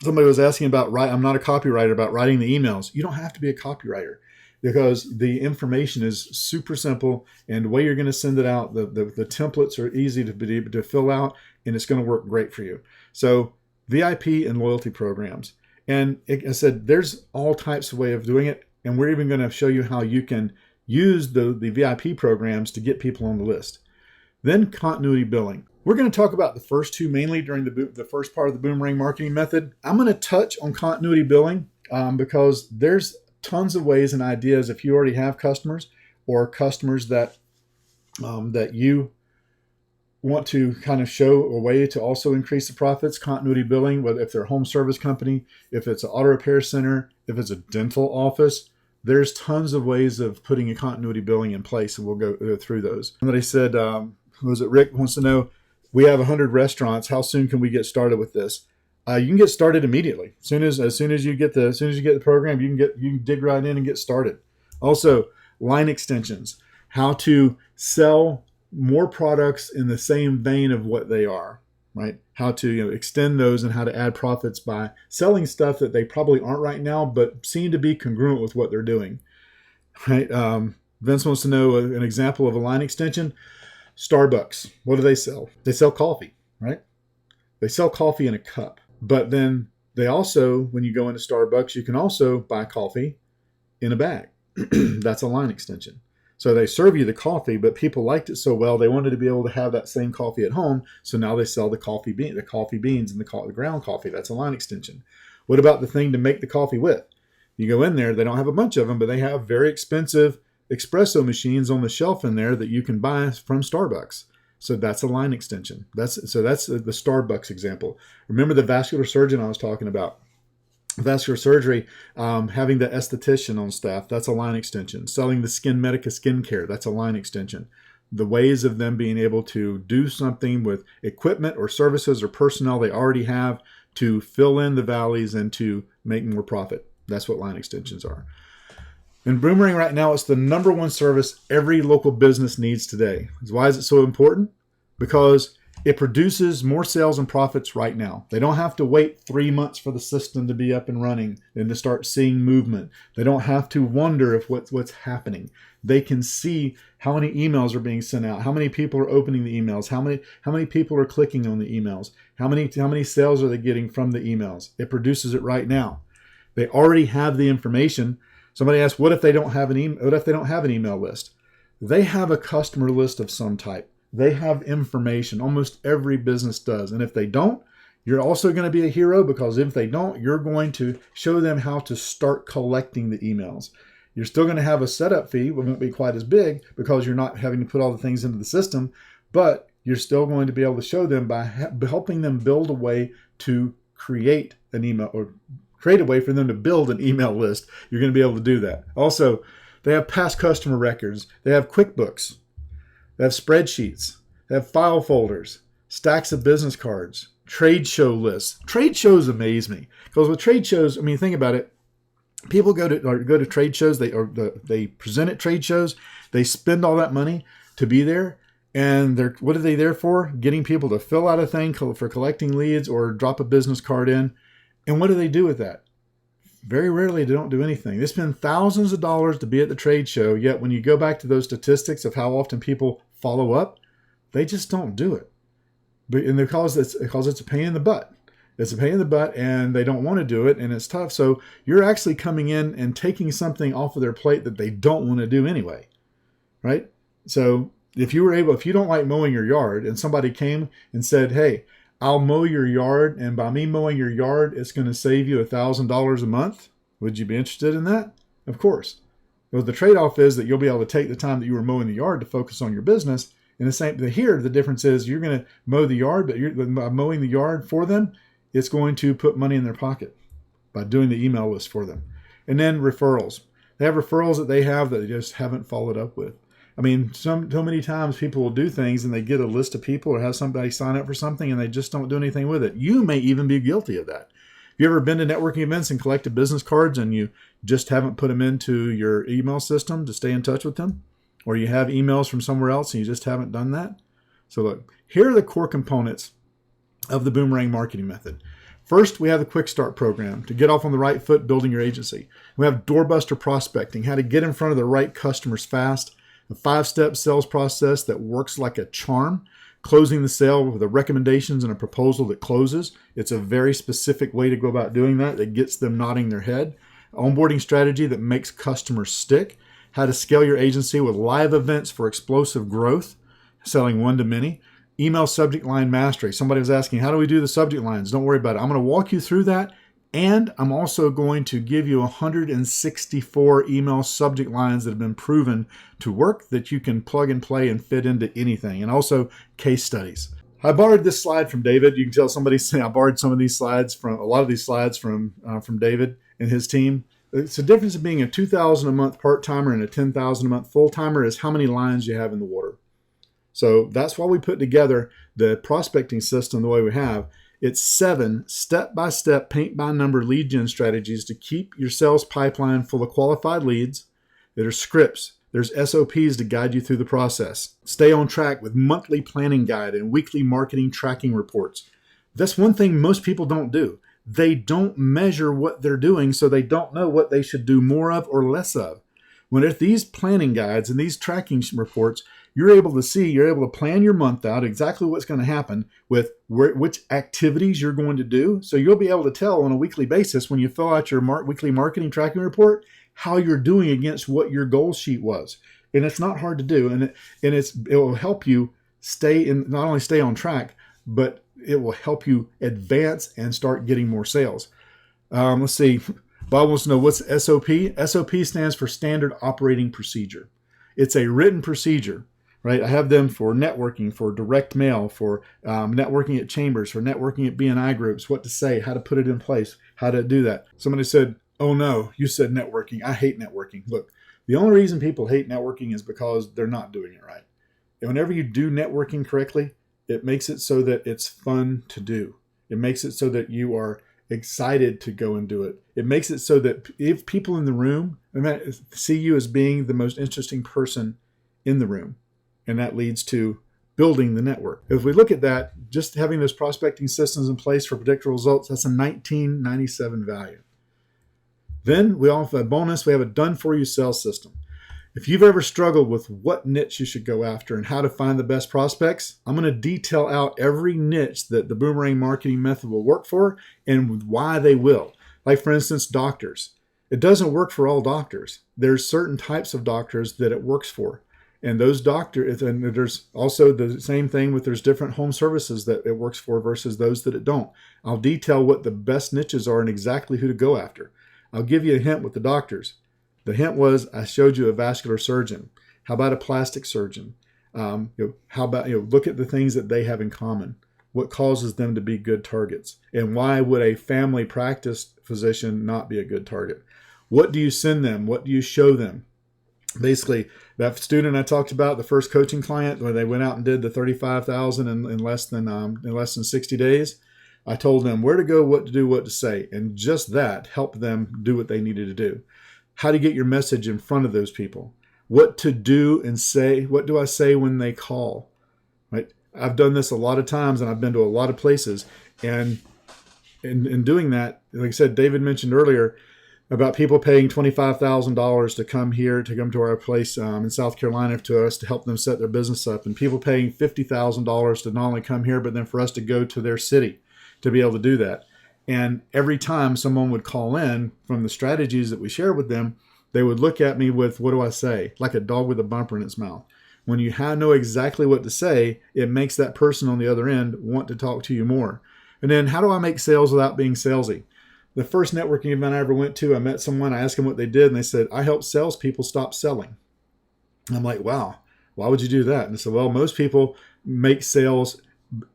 Somebody was asking about, I'm not a copywriter, about writing the emails. You don't have to be a copywriter because the information is super simple, and the way you're going to send it out, the templates are easy to fill out, and it's going to work great for you. So VIP and loyalty programs. And I said, there's all types of way of doing it, and we're even going to show you how you can use the VIP programs to get people on the list. Then continuity billing. We're going to talk about the first two mainly during the first part of the Boomerang Marketing Method. I'm going to touch on continuity billing because there's tons of ways and ideas if you already have customers or customers that you want to kind of show a way to also increase the profits. Continuity billing, whether if they're a home service company, if it's an auto repair center, if it's a dental office, there's tons of ways of putting a continuity billing in place, and we'll go through those. Somebody said, Rick wants to know, we have 100 restaurants. How soon can we get started with this? You can get started immediately. As soon as you get the program, you can dig right in and get started. Also, line extensions. How to sell more products in the same vein of what they are, right? How to extend those and how to add profits by selling stuff that they probably aren't right now, but seem to be congruent with what they're doing, right? Vince wants to know an example of a line extension. Starbucks, what do they sell? They sell coffee, right? They sell coffee in a cup. But then they also, when you go into Starbucks, you can also buy coffee in a bag. That's a line extension. So they serve you the coffee, but people liked it so well, they wanted to be able to have that same coffee at home. So now they sell the coffee beans and the ground coffee. That's a line extension. What about the thing to make the coffee with? You go in there, they don't have a bunch of them, but they have very expensive espresso machines on the shelf in there that you can buy from Starbucks. So that's a line extension. That's the Starbucks example. Remember the vascular surgeon I was talking about? vascular surgery, having the esthetician on staff, that's a line extension. Selling the Skin Medica skincare, that's a line extension. The ways of them being able to do something with equipment or services or personnel they already have to fill in the valleys and to make more profit. That's what line extensions are. In Boomerang right now, it's the number one service every local business needs today. Why is it so important? Because it produces more sales and profits right now. They don't have to wait 3 months for the system to be up and running and to start seeing movement. They don't have to wonder if what's happening. They can see how many emails are being sent out, how many people are opening the emails, how many people are clicking on the emails, how many sales are they getting from the emails. It produces it right now. They already have the information. Somebody asked, what if they don't have an email list? They have a customer list of some type. They have information. Almost every business does. And if they don't, you're also going to be a hero, because if they don't, you're going to show them how to start collecting the emails. You're still going to have a setup fee. It won't be quite as big because you're not having to put all the things into the system, but you're still going to be able to show them by helping them build a way to create an email, or create a way for them to build an email list. You're going to be able to do that. Also, they have past customer records. They have QuickBooks. They have spreadsheets. They have file folders, stacks of business cards, trade show lists. Trade shows amaze me, because with trade shows, I mean, think about it. People go to trade shows. They present at trade shows. They spend all that money to be there. And what are they there for? Getting people to fill out a thing for collecting leads or drop a business card in. And what do they do with that? Very rarely they don't do anything. They spend thousands of dollars to be at the trade show, yet when you go back to those statistics of how often people follow up, they just don't do it. And because it's a pain in the butt. It's a pain in the butt, and they don't want to do it, and it's tough. So you're actually coming in and taking something off of their plate that they don't want to do anyway, right? So if you don't like mowing your yard, and somebody came and said, hey, I'll mow your yard, and by me mowing your yard, it's going to save you $1,000 a month. Would you be interested in that? Of course. Because the trade-off is that you'll be able to take the time that you were mowing the yard to focus on your business. And the difference is you're going to mow the yard, but by mowing the yard for them, it's going to put money in their pocket by doing the email list for them. And then referrals. They have referrals that they have that they just haven't followed up with. I mean, so many times people will do things and they get a list of people or have somebody sign up for something and they just don't do anything with it. You may even be guilty of that. Have you ever been to networking events and collected business cards and you just haven't put them into your email system to stay in touch with them? Or you have emails from somewhere else and you just haven't done that? So look, here are the core components of the Boomerang marketing method. First, we have the Quick Start program to get off on the right foot building your agency. We have doorbuster prospecting, how to get in front of the right customers fast. A 5-step sales process that works like a charm. Closing the sale with the recommendations and a proposal that closes. It's a very specific way to go about doing that gets them nodding their head. Onboarding strategy that makes customers stick. How to scale your agency with live events for explosive growth. Selling one-to-many. Email subject line mastery. Somebody was asking, how do we do the subject lines? Don't worry about it. I'm going to walk you through that. And I'm also going to give you 164 email subject lines that have been proven to work that you can plug and play and fit into anything. And also case studies. I borrowed this slide from David. You can tell somebody saying I borrowed a lot of these slides from David and his team. It's the difference of being a $2,000 a month part-timer and a $10,000 a month full-timer is how many lines you have in the water. So that's why we put together the prospecting system the way we have. It's 7 step-by-step, paint-by-number lead gen strategies to keep your sales pipeline full of qualified leads. There are scripts. There's SOPs to guide you through the process. Stay on track with monthly planning guide and weekly marketing tracking reports. That's one thing most people don't do. They don't measure what they're doing, so they don't know what they should do more of or less of. When if these planning guides and these tracking reports, you're able to plan your month out exactly what's going to happen with which activities you're going to do. So you'll be able to tell on a weekly basis when you fill out your weekly marketing tracking report how you're doing against what your goal sheet was. And it's not hard to do. And it will help you not only stay on track, but it will help you advance and start getting more sales. Let's see. Bob wants to know what's SOP. SOP stands for Standard Operating Procedure. It's a written procedure. Right, I have them for networking, for direct mail, for networking at chambers, for networking at BNI groups, what to say, how to put it in place. how to do that. Somebody said, oh no, you said networking. I hate networking. Look, the only reason people hate networking is because they're not doing it right. And whenever you do networking correctly, it makes it so that it's fun to do. It makes it so that you are excited to go and do it. It makes it so that if people in the room see you as being the most interesting person in the room, and that leads to building the network. If we look at that, just having those prospecting systems in place for predictable results, that's a 1997 value. Then we also have a bonus. We have a done-for-you sales system. If you've ever struggled with what niche you should go after and how to find the best prospects, I'm going to detail out every niche that the Boomerang marketing method will work for and why they will. Like, for instance, doctors. It doesn't work for all doctors. There's certain types of doctors that it works for. And those doctors, and there's also the same thing with there's different home services that it works for versus those that it don't. I'll detail what the best niches are and exactly who to go after. I'll give you a hint with the doctors. The hint was I showed you a vascular surgeon. How about a plastic surgeon? How about look at the things that they have in common. What causes them to be good targets? And why would a family practice physician not be a good target? What do you send them? What do you show them? Basically, that student I talked about, the first coaching client, where they went out and did the 35,000 in less than 60 days. I told them where to go, what to do, what to say, and just that helped them do what they needed to do. How to get your message in front of those people, what to do and say. What do I say when they call? Right? I've done this a lot of times, and I've been to a lot of places, and in doing that, like I said, David mentioned earlier about people paying $25,000 to come here, to come to our place in South Carolina to us to help them set their business up, and people paying $50,000 to not only come here, but then for us to go to their city to be able to do that. And every time someone would call in from the strategies that we share with them, they would look at me with, what do I say? Like a dog with a bumper in its mouth. When you know exactly what to say, it makes that person on the other end want to talk to you more. And then how do I make sales without being salesy? The first networking event I ever went to, I met someone, I asked them what they did, and they said, I help salespeople stop selling. And I'm like, wow, why would you do that? And they said, well, most people make sales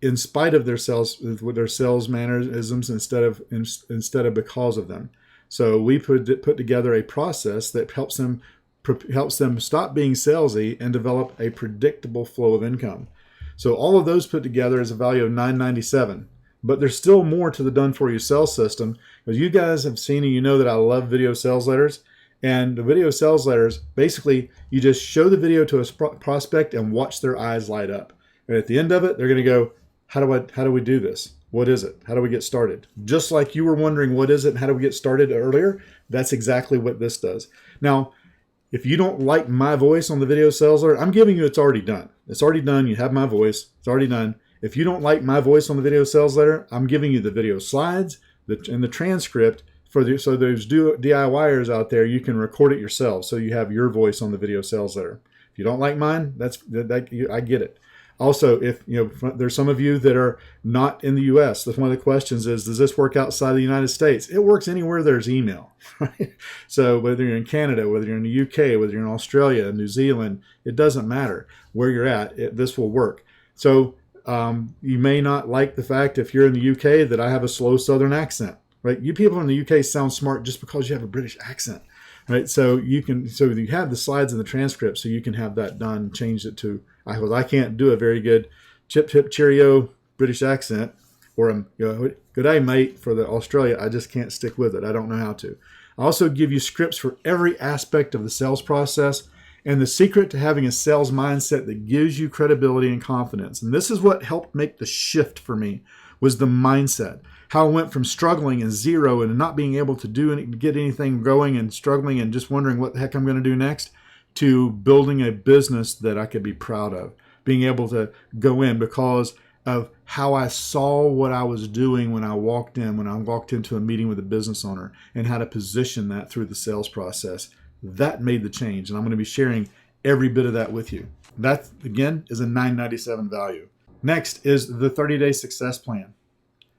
in spite of their sales, with their sales mannerisms instead of because of them. So we put together a process that helps them stop being salesy and develop a predictable flow of income. So all of those put together is a value of $997. But there's still more to the done-for-you sales system, because you guys have seen and you know that I love video sales letters. And the video sales letters, basically, you just show the video to a prospect and watch their eyes light up. And at the end of it, they're going to go, how do we do this? What is it? How do we get started? Just like you were wondering what is it and how do we get started earlier, that's exactly what this does. Now, if you don't like my voice on the video sales letter, I'm giving you it's already done. It's already done. You have my voice. It's already done. If you don't like my voice on the video sales letter, I'm giving you the video slides and the transcript so those DIYers out there, you can record it yourself so you have your voice on the video sales letter. If you don't like mine, I get it. Also, if there's some of you that are not in the U.S., that's one of the questions is, does this work outside the United States? It works anywhere there's email, right? So whether you're in Canada, whether you're in the U.K., whether you're in Australia, New Zealand, it doesn't matter where you're at. This will work. So you may not like the fact, if you're in the U.K., that I have a slow Southern accent, right? You people in the U.K. sound smart just because you have a British accent, right? So you have the slides and the transcript, so you can have that done, change it to, I can't do a very good chip cheerio British accent, or good day mate for the Australia. I just can't stick with it. I don't know how to. I also give you scripts for every aspect of the sales process, and the secret to having a sales mindset that gives you credibility and confidence. And this is what helped make the shift for me, was the mindset. How I went from struggling and zero and not being able to get anything going and struggling and just wondering what the heck I'm going to do next, to building a business that I could be proud of, being able to go in because of how I saw what I was doing when I walked into a meeting with a business owner, and how to position that through the sales process. That made the change, and I'm going to be sharing every bit of that with you. That, again, is a $997 value. Next is the 30-day success plan.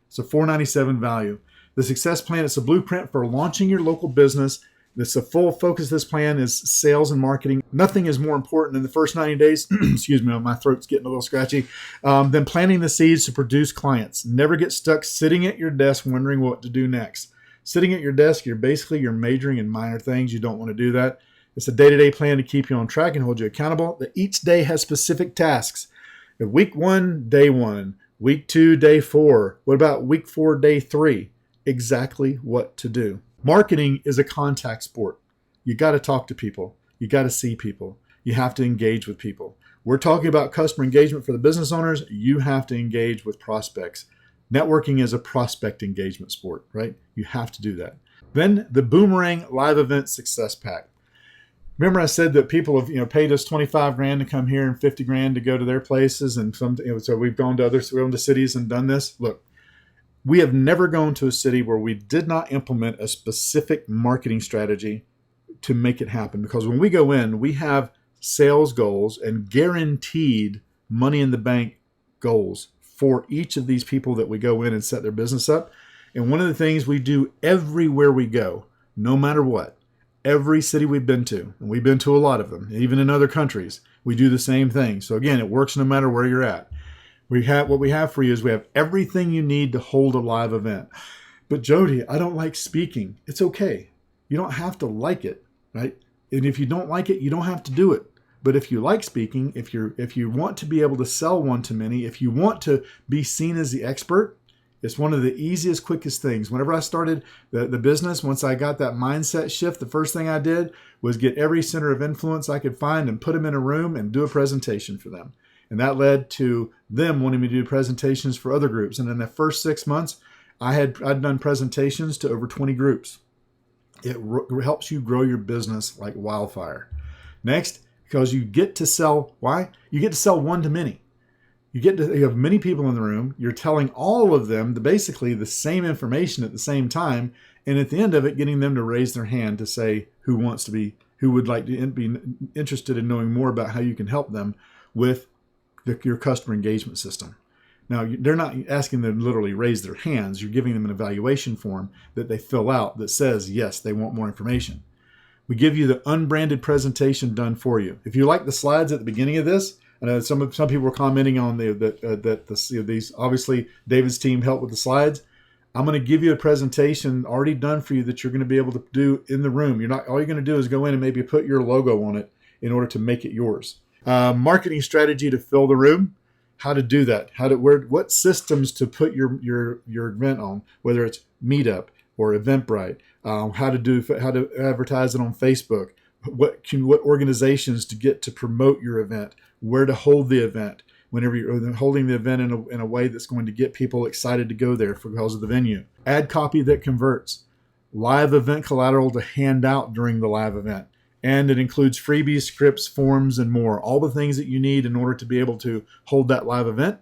It's a $497 value. The success plan is a blueprint for launching your local business. The full focus of this plan is sales and marketing. Nothing is more important in the first 90 days, excuse me, my throat's getting a little scratchy, than planting the seeds to produce clients. Never get stuck sitting at your desk wondering what to do next. Sitting at your desk, you're majoring in minor things. You don't want to do that. It's a day-to-day plan to keep you on track and hold you accountable. That each day has specific tasks. Week 1, day 1. Week 2, day 4. What about week 4, day 3? Exactly what to do. Marketing is a contact sport. You got to talk to people. You got to see people. You have to engage with people. We're talking about customer engagement for the business owners. You have to engage with prospects. Networking is a prospect engagement sport, right? You have to do that. Then the Boomerang Live Event Success Pack. Remember I said that people have paid us $25,000 to come here and $50,000 to go to their places, and so we've gone to cities and done this. Look, we have never gone to a city where we did not implement a specific marketing strategy to make it happen. Because when we go in, we have sales goals and guaranteed money in the bank goals for each of these people that we go in and set their business up. And one of the things we do everywhere we go, no matter what, every city we've been to, and we've been to a lot of them, even in other countries, we do the same thing. So again, it works no matter where you're at. What we have for you is we have everything you need to hold a live event. But Jody, I don't like speaking. It's okay. You don't have to like it, right? And if you don't like it, you don't have to do it. But if you like speaking, if you want to be able to sell one to many, if you want to be seen as the expert, it's one of the easiest, quickest things. Whenever I started the business, once I got that mindset shift, the first thing I did was get every center of influence I could find and put them in a room and do a presentation for them. And that led to them wanting me to do presentations for other groups. And in the first 6 months, I'd done presentations to over 20 groups. It helps you grow your business like wildfire. Next, because you get to sell, why? You get to sell one to many. You have many people in the room. You're telling all of them basically the same information at the same time. And at the end of it, getting them to raise their hand to say who would like to be interested in knowing more about how you can help them with your customer engagement system. Now, they're not asking them to literally raise their hands. You're giving them an evaluation form that they fill out that says, yes, they want more information. We give you the unbranded presentation done for you. If you like the slides at the beginning of this, I know some people were commenting on these. Obviously, David's team helped with the slides. I'm going to give you a presentation already done for you that you're going to be able to do in the room. All you're going to do is go in and maybe put your logo on it in order to make it yours. Marketing strategy to fill the room. How to do that? What systems to put your event on? Whether it's Meetup or Eventbrite. How to advertise it on Facebook. What organizations to get to promote your event. Where to hold the event. Whenever you're holding the event in a way that's going to get people excited to go there because of the venue. Ad copy that converts. Live event collateral to hand out during the live event. And it includes freebies, scripts, forms, and more. All the things that you need in order to be able to hold that live event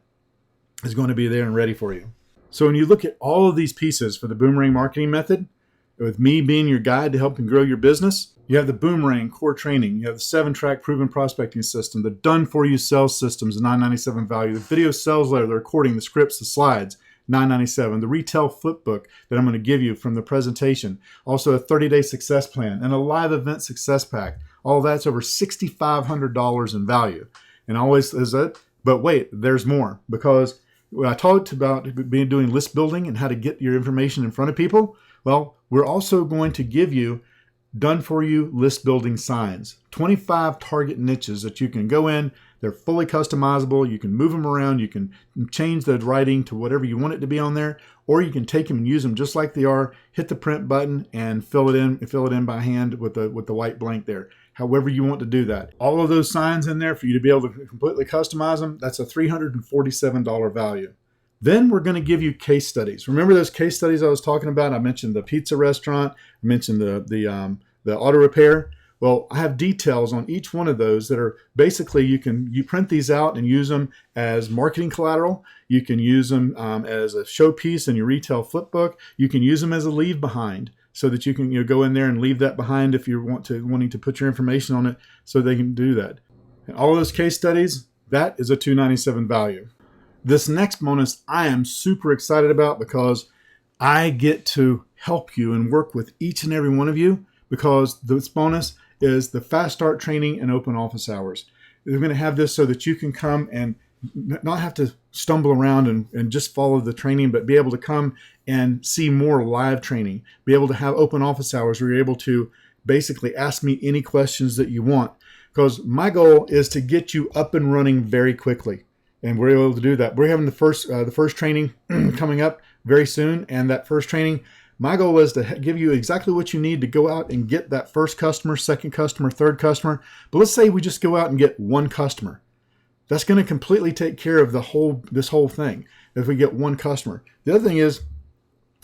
is going to be there and ready for you. So when you look at all of these pieces for the Boomerang marketing method, with me being your guide to help and grow your business, you have the Boomerang core training. You have the 7-track proven prospecting system, the done-for-you sales systems, $9.97 value, the video sales letter, the recording, the scripts, the slides, $9.97, the retail flipbook that I'm going to give you from the presentation, also a 30-day success plan, and a live event success pack. All that's over $6,500 in value. And always is it, but wait, there's more. Because when I talked about doing list building and how to get your information in front of people, well, we're also going to give you done-for-you list building signs, 25 target niches that you can go in. They're fully customizable. You can move them around. You can change the writing to whatever you want it to be on there, or you can take them and use them just like they are, hit the print button and fill it in by hand with the white blank there. However you want to do that. All of those signs in there for you to be able to completely customize them, that's a $347 value. Then we're going to give you case studies. Remember those case studies I was talking about? I mentioned the pizza restaurant. I mentioned the auto repair. Well, I have details on each one of those that are basically you print these out and use them as marketing collateral. You can use them as a showpiece in your retail flipbook. You can use them as a leave behind so that you can go in there and leave that behind if you're wanting to put your information on it so they can do that. And all of those case studies, that is a $297 value. This next bonus I am super excited about because I get to help you and work with each and every one of you, because this bonus is the fast start training and open office hours. We're going to have this so that you can come and not have to stumble around and just follow the training, but be able to come and see more live training, be able to have open office hours where you're able to basically ask me any questions that you want. Because my goal is to get you up and running very quickly. And we're able to do that. We're having the first training coming up very soon. And that first training, my goal is to give you exactly what you need to go out and get that first customer, second customer, third customer. But let's say we just go out and get one customer. That's going to completely take care of this whole thing if we get one customer. The other thing is,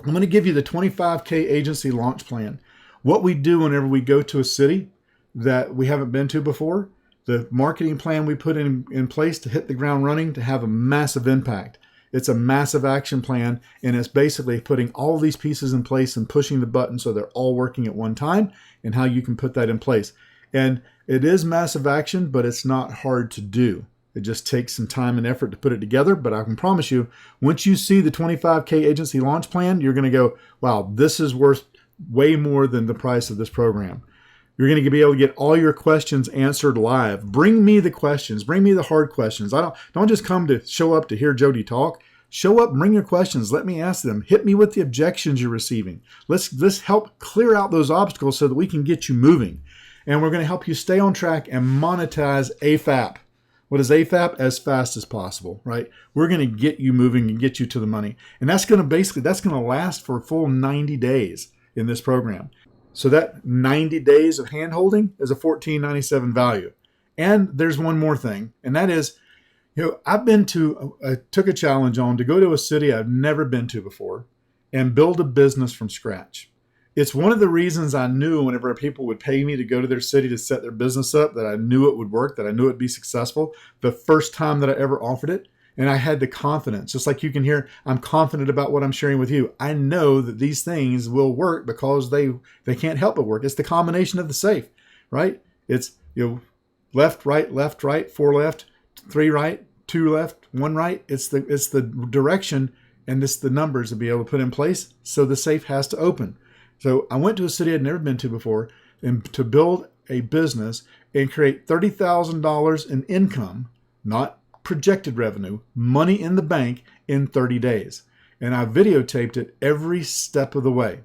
I'm going to give you the 25K agency launch plan. What we do whenever we go to a city that we haven't been to before, the marketing plan we put in place to hit the ground running, to have a massive impact. It's a massive action plan, and it's basically putting all these pieces in place and pushing the button so they're all working at one time, and how you can put that in place. And it is massive action, but it's not hard to do. It just takes some time and effort to put it together. But I can promise you, once you see the 25K agency launch plan, you're going to go, wow, this is worth way more than the price of this program. You're going to be able to get all your questions answered live. Bring me the questions. Bring me the hard questions. Don't just come to show up to hear Jody talk. Show up, bring your questions. Let me ask them. Hit me with the objections you're receiving. Let's help clear out those obstacles so that we can get you moving. And we're going to help you stay on track and monetize AFAP. What is AFAP? As fast as possible, right? We're going to get you moving and get you to the money. And that's going to last for a full 90 days in this program. So that 90 days of hand-holding is a $14.97 value. And there's one more thing, and that is, I took a challenge on to go to a city I've never been to before and build a business from scratch. It's one of the reasons I knew whenever people would pay me to go to their city to set their business up, that I knew it would work, that I knew it'd be successful the first time that I ever offered it. And I had the confidence, just like you can hear, I'm confident about what I'm sharing with you. I know that these things will work because they can't help but work. It's the combination of the safe, right? It's left, right, 4 left, 3 right, 2 left, 1 right. It's the direction and it's the numbers to be able to put in place. So the safe has to open. So I went to a city I'd never been to before and to build a business and create $30,000 in income, not projected revenue, money in the bank in 30 days. And I videotaped it every step of the way.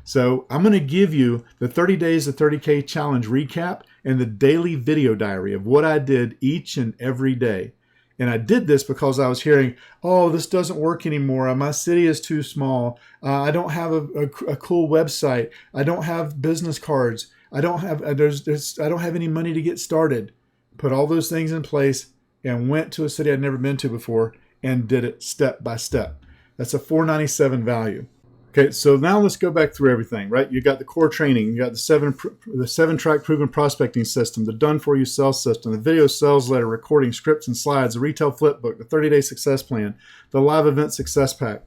So I'm going to give you the 30 days to 30K challenge recap and the daily video diary of what I did each and every day. And I did this because I was hearing, oh, this doesn't work anymore. My city is too small. I don't have a cool website. I don't have business cards. I don't have any money to get started. Put all those things in place and went to a city I'd never been to before and did it step by step. That's a $497 value. Okay, so now let's go back through everything, right? You got the core training, you got the 7-track proven prospecting system, the done-for-you sales system, the video sales letter, recording, scripts and slides, the retail flip book, the 30-day success plan, the live event success pack,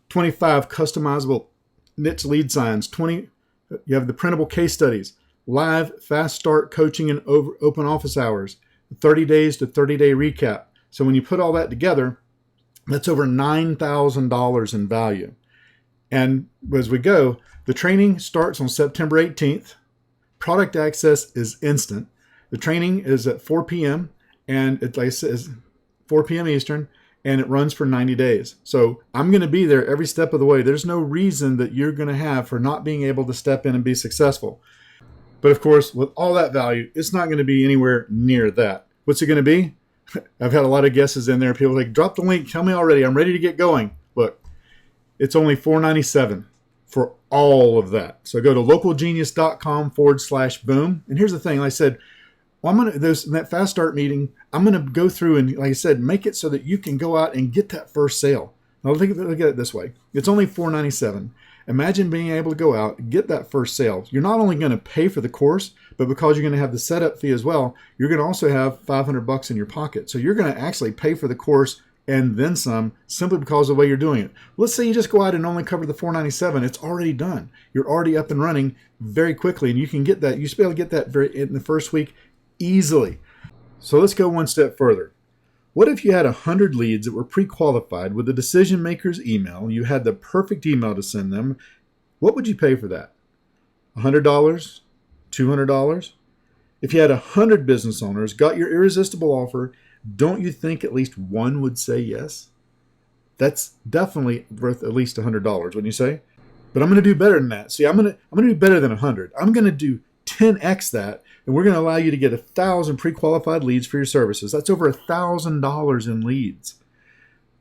25 customizable niche lead signs, you have the printable case studies, live fast start coaching and open office hours, 30 days to 30-day recap. So when you put all that together, that's over $9,000 in value. And as we go, the training starts on September 18th. Product access is instant. The training is at 4 p.m. and it is 4 p.m. Eastern, and it runs for 90 days. So I'm going to be there every step of the way. There's no reason that you're going to have for not being able to step in and be successful. But of course, with all that value, it's not going to be anywhere near that. What's it going to be? I've had a lot of guesses in there. People are like, drop the link. Tell me already. I'm ready to get going. Look. It's only $497 for all of that. So go to localgenius.com/boom. And here's the thing. Like I said, well, in that fast start meeting, I'm going to go through and, like I said, make it so that you can go out and get that first sale. Now, look at it this way. It's only $497. Imagine being able to go out and get that first sale. You're not only going to pay for the course, but because you're going to have the setup fee as well, you're going to also have $500 in your pocket. So you're going to actually pay for the course and then some, simply because of the way you're doing it. Let's say you just go out and only cover the $497. It's already done. You're already up and running very quickly, and you can get that. You should be able to get that in the first week easily. So let's go one step further. What if you had 100 leads that were pre-qualified with the decision maker's email? You had the perfect email to send them. What would you pay for that? $100? $200? If you had 100 business owners, got your irresistible offer, don't you think at least one would say yes? That's definitely worth at least $100, wouldn't you say? But I'm going to do better than that. See, I'm going to do better than 100. I'm going to do 10x that, and we're going to allow you to get 1,000 pre-qualified leads for your services. That's over $1,000 in leads,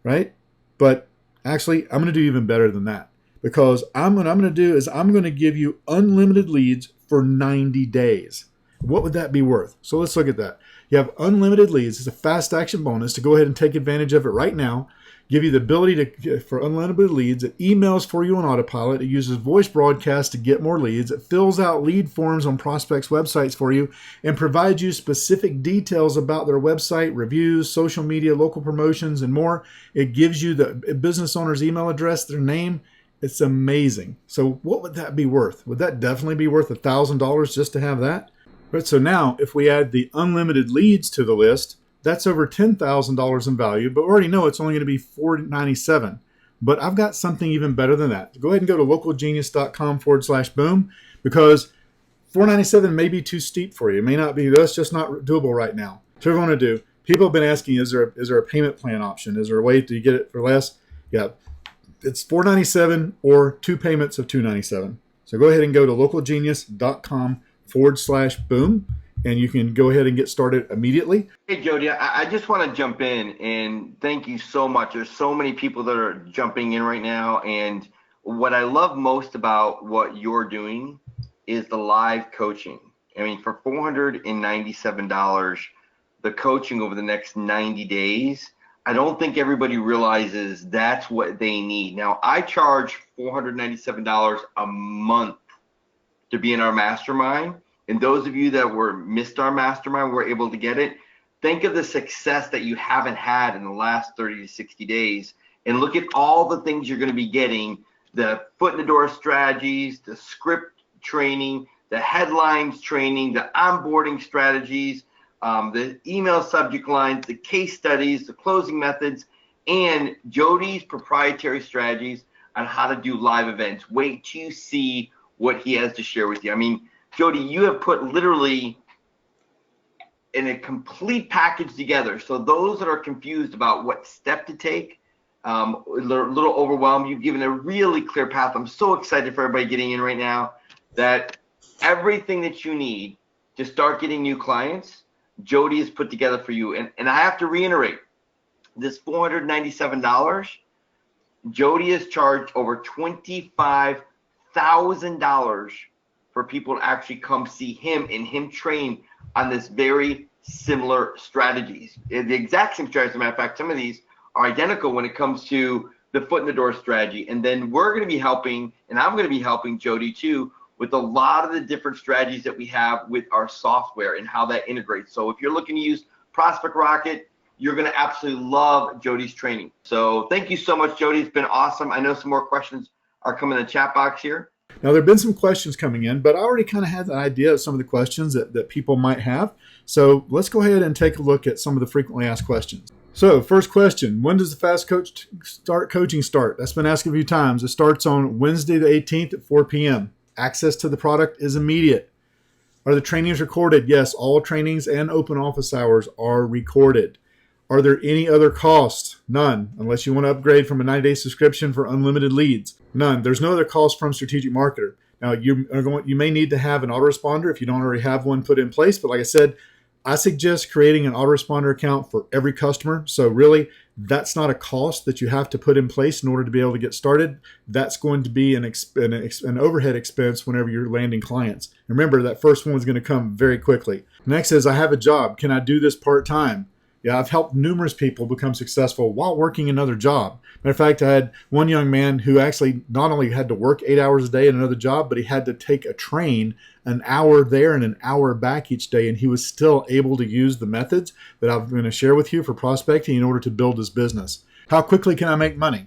right? But actually, I'm going to do even better than that, because what I'm going to do is I'm going to give you unlimited leads for 90 days. What would that be worth? So let's look at that. You have unlimited leads. It's a fast action bonus to go ahead and take advantage of it right now. Give you the ability for unlimited leads. It emails for you on autopilot. It uses voice broadcast to get more leads. It fills out lead forms on prospects' websites for you and provides you specific details about their website, reviews, social media, local promotions, and more. It gives you the business owner's email address, their name. It's amazing. So what would that be worth? Would that definitely be worth $1,000 just to have that? Right, so now if we add the unlimited leads to the list, that's over $10,000 in value, but we already know it's only going to be $497. But I've got something even better than that. Go ahead and go to localgenius.com/boom, because $497 may be too steep for you. It may not be. That's just not doable right now. So what I want to do, people have been asking, is there a payment plan option? Is there a way to get it for less? Yeah, it's $497 or 2 payments of $297. So go ahead and go to localgenius.com/boom. And you can go ahead and get started immediately. Hey, Jody, I just want to jump in and thank you so much. There's so many people that are jumping in right now. And what I love most about what you're doing is the live coaching. I mean, for $497, the coaching over the next 90 days, I don't think everybody realizes that's what they need. Now, I charge $497 a month to be in our mastermind. And those of you that missed our mastermind, were able to get it. Think of the success that you haven't had in the last 30 to 60 days. And look at all the things you're going to be getting: the foot in the door strategies, the script training, the headlines training, the onboarding strategies, the email subject lines, the case studies, the closing methods, and Jody's proprietary strategies on how to do live events. Wait till you see what he has to share with you. I mean, Jody, you have put literally in a complete package together. So those that are confused about what step to take, a little overwhelmed, you've given a really clear path. I'm so excited for everybody getting in right now that everything that you need to start getting new clients, Jody has put together for you. And I have to reiterate, this $497, Jody has charged over $25,000 for people to actually come see him and him train on this very similar strategies. The exact same strategies, as a matter of fact, some of these are identical when it comes to the foot in the door strategy. And then we're going to be helping, and I'm going to be helping Jody too, with a lot of the different strategies that we have with our software and how that integrates. So if you're looking to use Prospect Rocket, you're going to absolutely love Jody's training. So thank you so much, Jody. It's been awesome. I know some more questions are coming in the chat box here. Now, there have been some questions coming in, but I already kind of had an idea of some of the questions that people might have. So let's go ahead and take a look at some of the frequently asked questions. So first question, when does the Fast Coach coaching start? That's been asked a few times. It starts on Wednesday the 18th at 4 p.m. Access to the product is immediate. Are the trainings recorded? Yes, all trainings and open office hours are recorded. Are there any other costs? None, unless you want to upgrade from a 90-day subscription for unlimited leads. None. There's no other cost from Strategic Marketer. Now, you may need to have an autoresponder if you don't already have one put in place. But like I said, I suggest creating an autoresponder account for every customer. So really, that's not a cost that you have to put in place in order to be able to get started. That's going to be an overhead expense whenever you're landing clients. Remember, that first one is going to come very quickly. Next is, I have a job. Can I do this part-time? Yeah, I've helped numerous people become successful while working another job. Matter of fact, I had one young man who actually not only had to work 8 hours a day in another job, but he had to take a train an hour there and an hour back each day, and he was still able to use the methods that I'm going to share with you for prospecting in order to build his business. How quickly can I make money?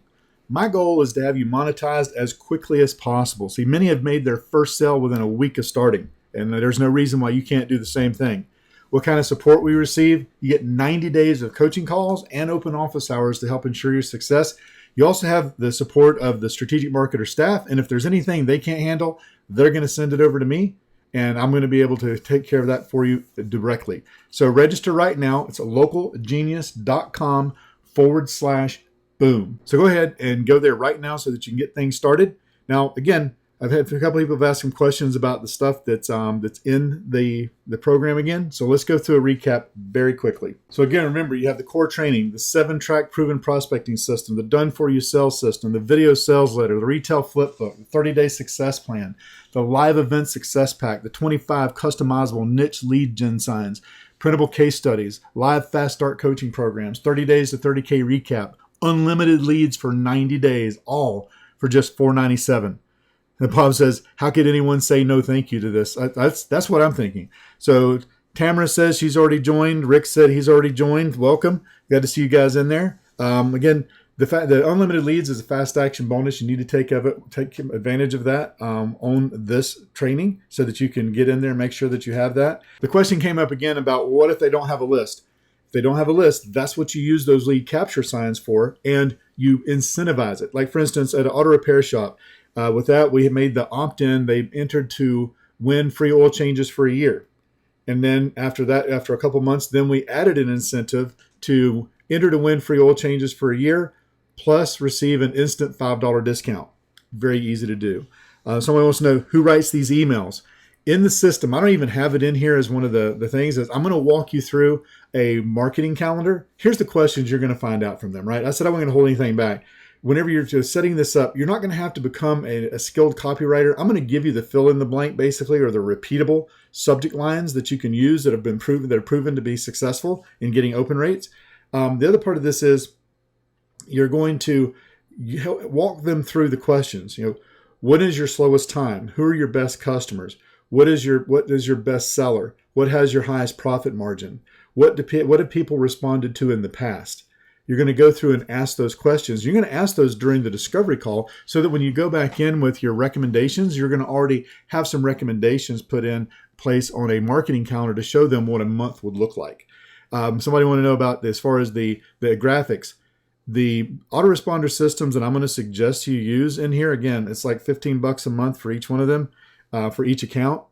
My goal is to have you monetized as quickly as possible. See, many have made their first sale within a week of starting, and there's no reason why you can't do the same thing. What kind of support we receive? You get 90 days of coaching calls and open office hours to help ensure your success. You also have the support of the Strategic Marketer staff, and if there's anything they can't handle, they're going to send it over to me, and I'm going to be able to take care of that for you directly. So register right now. It's localgenius.com/boom. So go ahead and go there right now so that you can get things started. Now, again, I've had a couple of people have asked some questions about the stuff that's in the program again. So let's go through a recap very quickly. So again, remember, you have the core training, the 7-track proven prospecting system, the done-for-you sales system, the video sales letter, the retail flip book, the 30-day success plan, the live event success pack, the 25 customizable niche lead gen signs, printable case studies, live fast start coaching programs, 30 days to 30K recap, unlimited leads for 90 days, all for just $497. And Bob says, how could anyone say no thank you to this? That's what I'm thinking. So Tamara says she's already joined. Rick said he's already joined. Welcome. Glad to see you guys in there. Again, the unlimited leads is a fast action bonus. You need to take advantage of that on this training so that you can get in there and make sure that you have that. The question came up again about what if they don't have a list? If they don't have a list, that's what you use those lead capture signs for, and you incentivize it. Like, for instance, at an auto repair shop, with that, we made the opt-in. They entered to win free oil changes for a year. And then after that, after a couple months, then we added an incentive to enter to win free oil changes for a year, plus receive an instant $5 discount. Very easy to do. Someone wants to know who writes these emails. In the system, I don't even have it in here as one of the things. Is I'm going to walk you through a marketing calendar. Here's the questions you're going to find out from them, right? I said I wasn't going to hold anything back. Whenever you're just setting this up, you're not going to have to become a skilled copywriter. I'm going to give you the fill in the blank, basically, or the repeatable subject lines that you can use that are proven to be successful in getting open rates. The other part of this is you're going to walk them through the questions. What is your slowest time? Who are your best customers? What is your best seller? What has your highest profit margin? What have people responded to in the past? You're going to go through and ask those questions. You're going to ask those during the discovery call so that when you go back in with your recommendations, you're going to already have some recommendations put in place on a marketing calendar to show them what a month would look like. Somebody want to know about, as far as the graphics, the autoresponder systems that I'm going to suggest you use in here. Again, it's like $15 a month for each one of them, for each account.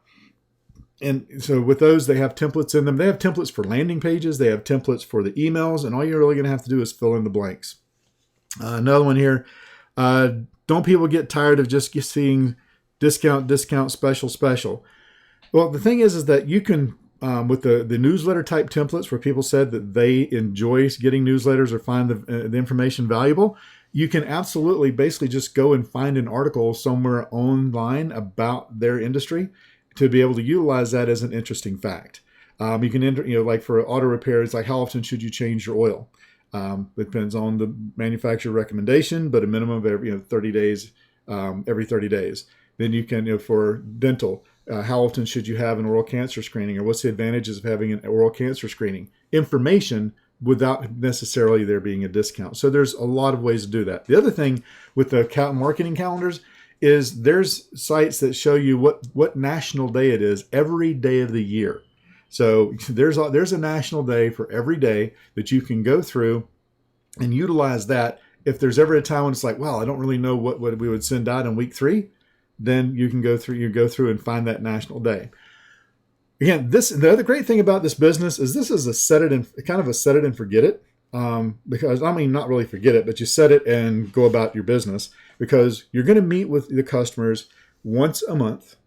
And so with those, they have templates in them. They have templates for landing pages. They have templates for the emails. And all you're really going to have to do is fill in the blanks. Another one here. Don't people get tired of just seeing discount, special? Well, the thing is that you can, with the newsletter type templates where people said that they enjoy getting newsletters or find the information valuable, you can absolutely basically just go and find an article somewhere online about their industry to be able to utilize that as an interesting fact. You can enter, like for auto repair, it's like, how often should you change your oil? It depends on the manufacturer recommendation, but a minimum of every 30 days, every 30 days. Then you can, for dental, how often should you have an oral cancer screening, or what's the advantages of having an oral cancer screening? Information without necessarily there being a discount. So there's a lot of ways to do that. The other thing with the marketing calendars is there's sites that show you what national day it is every day of the year. So there's a national day for every day that you can go through and utilize that. If there's ever a time when it's like, well, I don't really know what we would send out in week 3, then you can go through and find that national day. Again, the other great thing about this business is this is a set it and forget it. Because not really forget it, but you set it and go about your business, because you're going to meet with the customers once a month.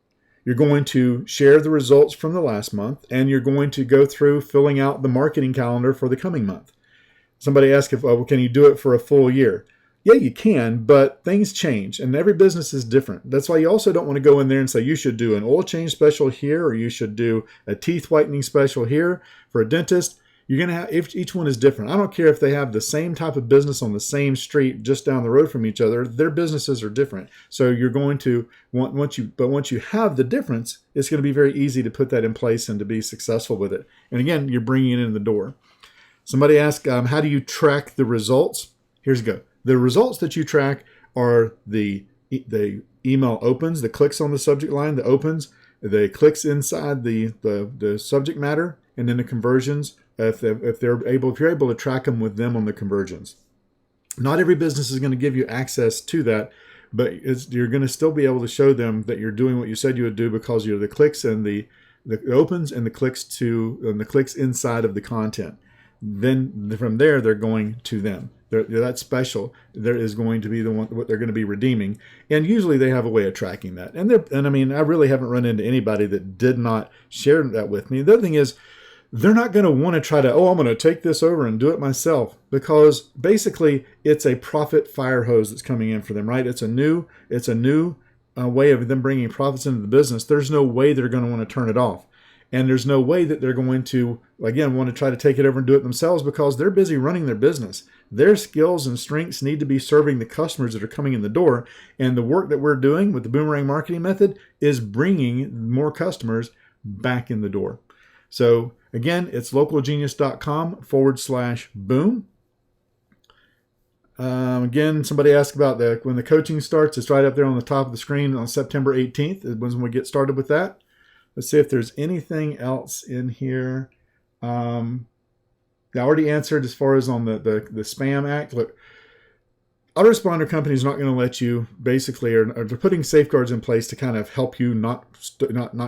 You're going to share the results from the last month, and you're going to go through filling out the marketing calendar for the coming month. Somebody asked can you do it for a full year? Yeah, you can, but things change and every business is different. That's why you also don't want to go in there and say you should do an oil change special here, or you should do a teeth whitening special here for a dentist. You're going to have, if each one is different. I don't care if they have the same type of business on the same street just down the road from each other. Their businesses are different. So you're going to once you have the difference, it's going to be very easy to put that in place and to be successful with it. And again, you're bringing it in the door. Somebody asked, how do you track the results? Here's go. The results that you track are the email opens, the clicks on the subject line, the opens, the clicks inside the subject matter, and then the conversions. If you're able to track them with them on the conversions. Not every business is going to give you access to that but you're going to still be able to show them that you're doing what you said you would do, because you're the clicks and the opens and the clicks inside of the content. Then from there, they're going to them. That's special. There is going to be the one what they're going to be redeeming, and usually they have a way of tracking that. And I mean, I really haven't run into anybody that did not share that with me. The other thing is, they're not going to want to try to, I'm going to take this over and do it myself, because basically it's a profit fire hose that's coming in for them, right? It's a new way of them bringing profits into the business. There's no way they're going to want to turn it off. And there's no way that they're going to, again, want to try to take it over and do it themselves, because they're busy running their business. Their skills and strengths need to be serving the customers that are coming in the door. And the work that we're doing with the Boomerang marketing method is bringing more customers back in the door. So again, it's localgenius.com/boom. Again, somebody asked about when the coaching starts. It's right up there on the top of the screen on September 18th is when we get started with that. Let's see if there's anything else in here. I already answered as far as on the spam act. Look, autoresponder company is not going to let you basically, or they're putting safeguards in place to kind of help you not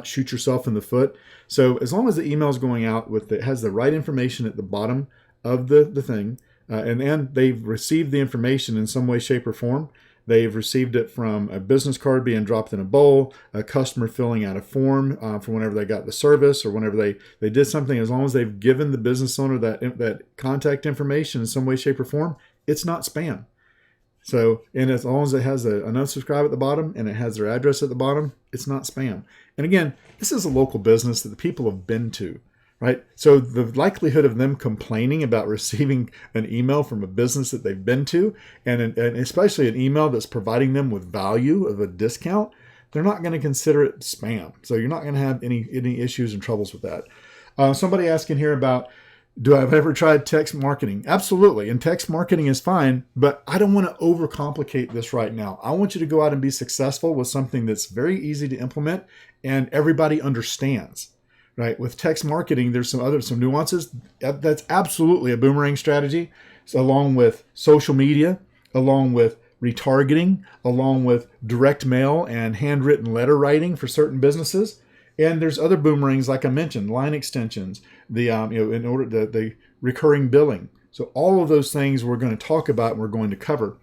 shoot yourself in the foot. So as long as the email is going out it has the right information at the bottom of the thing, and they've received the information in some way, shape, or form. They've received it from a business card being dropped in a bowl, a customer filling out a form for whenever they got the service, or whenever they did something. As long as they've given the business owner that contact information in some way, shape, or form, it's not spam. So, and as long as it has an unsubscribe at the bottom and it has their address at the bottom, it's not spam. And again, this is a local business that the people have been to, right? So the likelihood of them complaining about receiving an email from a business that they've been to, and especially an email that's providing them with value of a discount, they're not going to consider it spam. So you're not going to have any issues and troubles with that. Somebody asking here about, do I have ever tried text marketing? Absolutely. And text marketing is fine, but I don't want to overcomplicate this right now. I want you to go out and be successful with something that's very easy to implement and everybody understands, right? With text marketing, there's some nuances. That's absolutely a Boomerang strategy. So along with social media, along with retargeting, along with direct mail and handwritten letter writing for certain businesses. And there's other boomerangs, like I mentioned, line extensions, the recurring billing. So all of those things we're going to talk about and we're going to cover.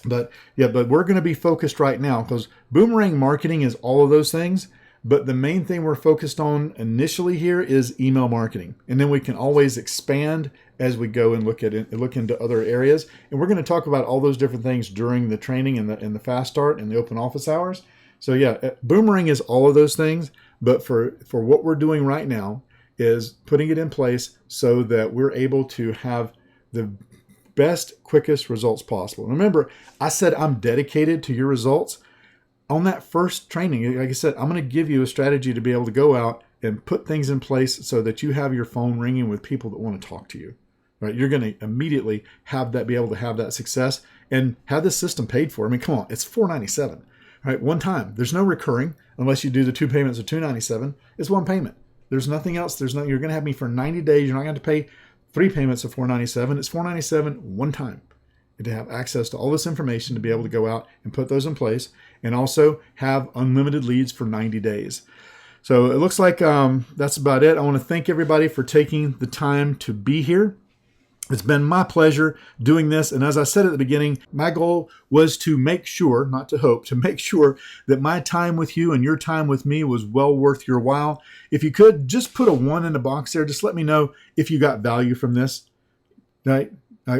But we're going to be focused right now, because Boomerang marketing is all of those things. But the main thing we're focused on initially here is email marketing. And then we can always expand as we go and look into other areas. And we're going to talk about all those different things during the training and the fast start and the open office hours. So Boomerang is all of those things. But for what we're doing right now is putting it in place so that we're able to have the best, quickest results possible. Remember, I said I'm dedicated to your results. On that first training, like I said, I'm going to give you a strategy to be able to go out and put things in place so that you have your phone ringing with people that want to talk to you. Right? You're going to immediately be able to have that success and have this system paid for. I mean, come on, it's $497. Right, one time. There's no recurring unless you do the 2 payments of $297. It's one payment. There's nothing else. You're going to have me for 90 days. You're not going to pay 3 payments of $497. It's $497 one time. And to have access to all this information to be able to go out and put those in place, and also have unlimited leads for 90 days. So it looks like that's about it. I want to thank everybody for taking the time to be here. It's been my pleasure doing this. And as I said at the beginning, my goal was to make sure, not to hope, to make sure that my time with you and your time with me was well worth your while. If you could, just put a 1 in the box there. Just let me know if you got value from this. Right?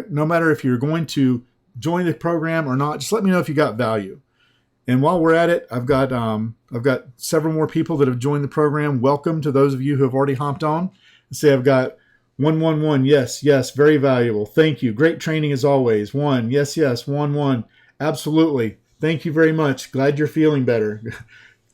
No matter if you're going to join the program or not, just let me know if you got value. And while we're at it, I've got several more people that have joined the program. Welcome to those of you who have already hopped on. Let's see, I've got 111. Yes, very valuable. Thank you. Great training as always. 1. Yes. 1. Absolutely. Thank you very much. Glad you're feeling better.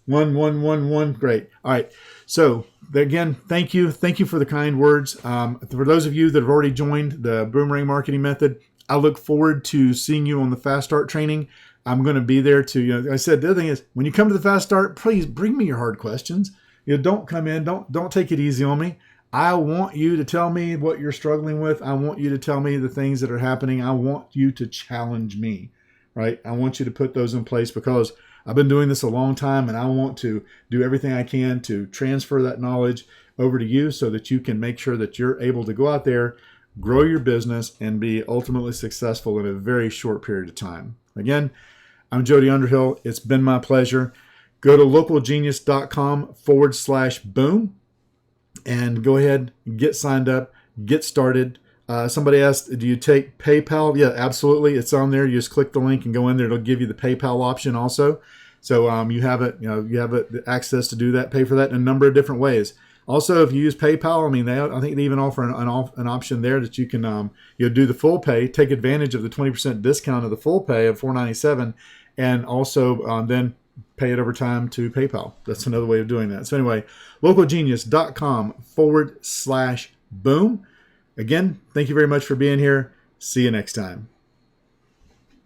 1. Great. All right. So again, thank you. Thank you for the kind words. For those of you that have already joined the Boomerang Marketing Method, I look forward to seeing you on the Fast Start training. I'm going to be there to, I said, the other thing is, when you come to the Fast Start, please bring me your hard questions. Don't come in. Don't take it easy on me. I want you to tell me what you're struggling with. I want you to tell me the things that are happening. I want you to challenge me, right? I want you to put those in place because I've been doing this a long time and I want to do everything I can to transfer that knowledge over to you so that you can make sure that you're able to go out there, grow your business, and be ultimately successful in a very short period of time. Again, I'm Jody Underhill. It's been my pleasure. Go to localgenius.com/boom and go ahead, get signed up, get started. Somebody asked, do you take PayPal? Yeah, absolutely. It's on there. You just click the link and go in there. It'll give you the PayPal option also. So you have it, you have access to do that, pay for that in a number of different ways. Also, if you use PayPal, I mean, I think they even offer an option there that you can do the full pay, take advantage of the 20% discount of the full pay of $497, and also then pay it over time to PayPal. That's another way of doing that. So anyway, localgenius.com/boom. Again, thank you very much for being here. See you next time.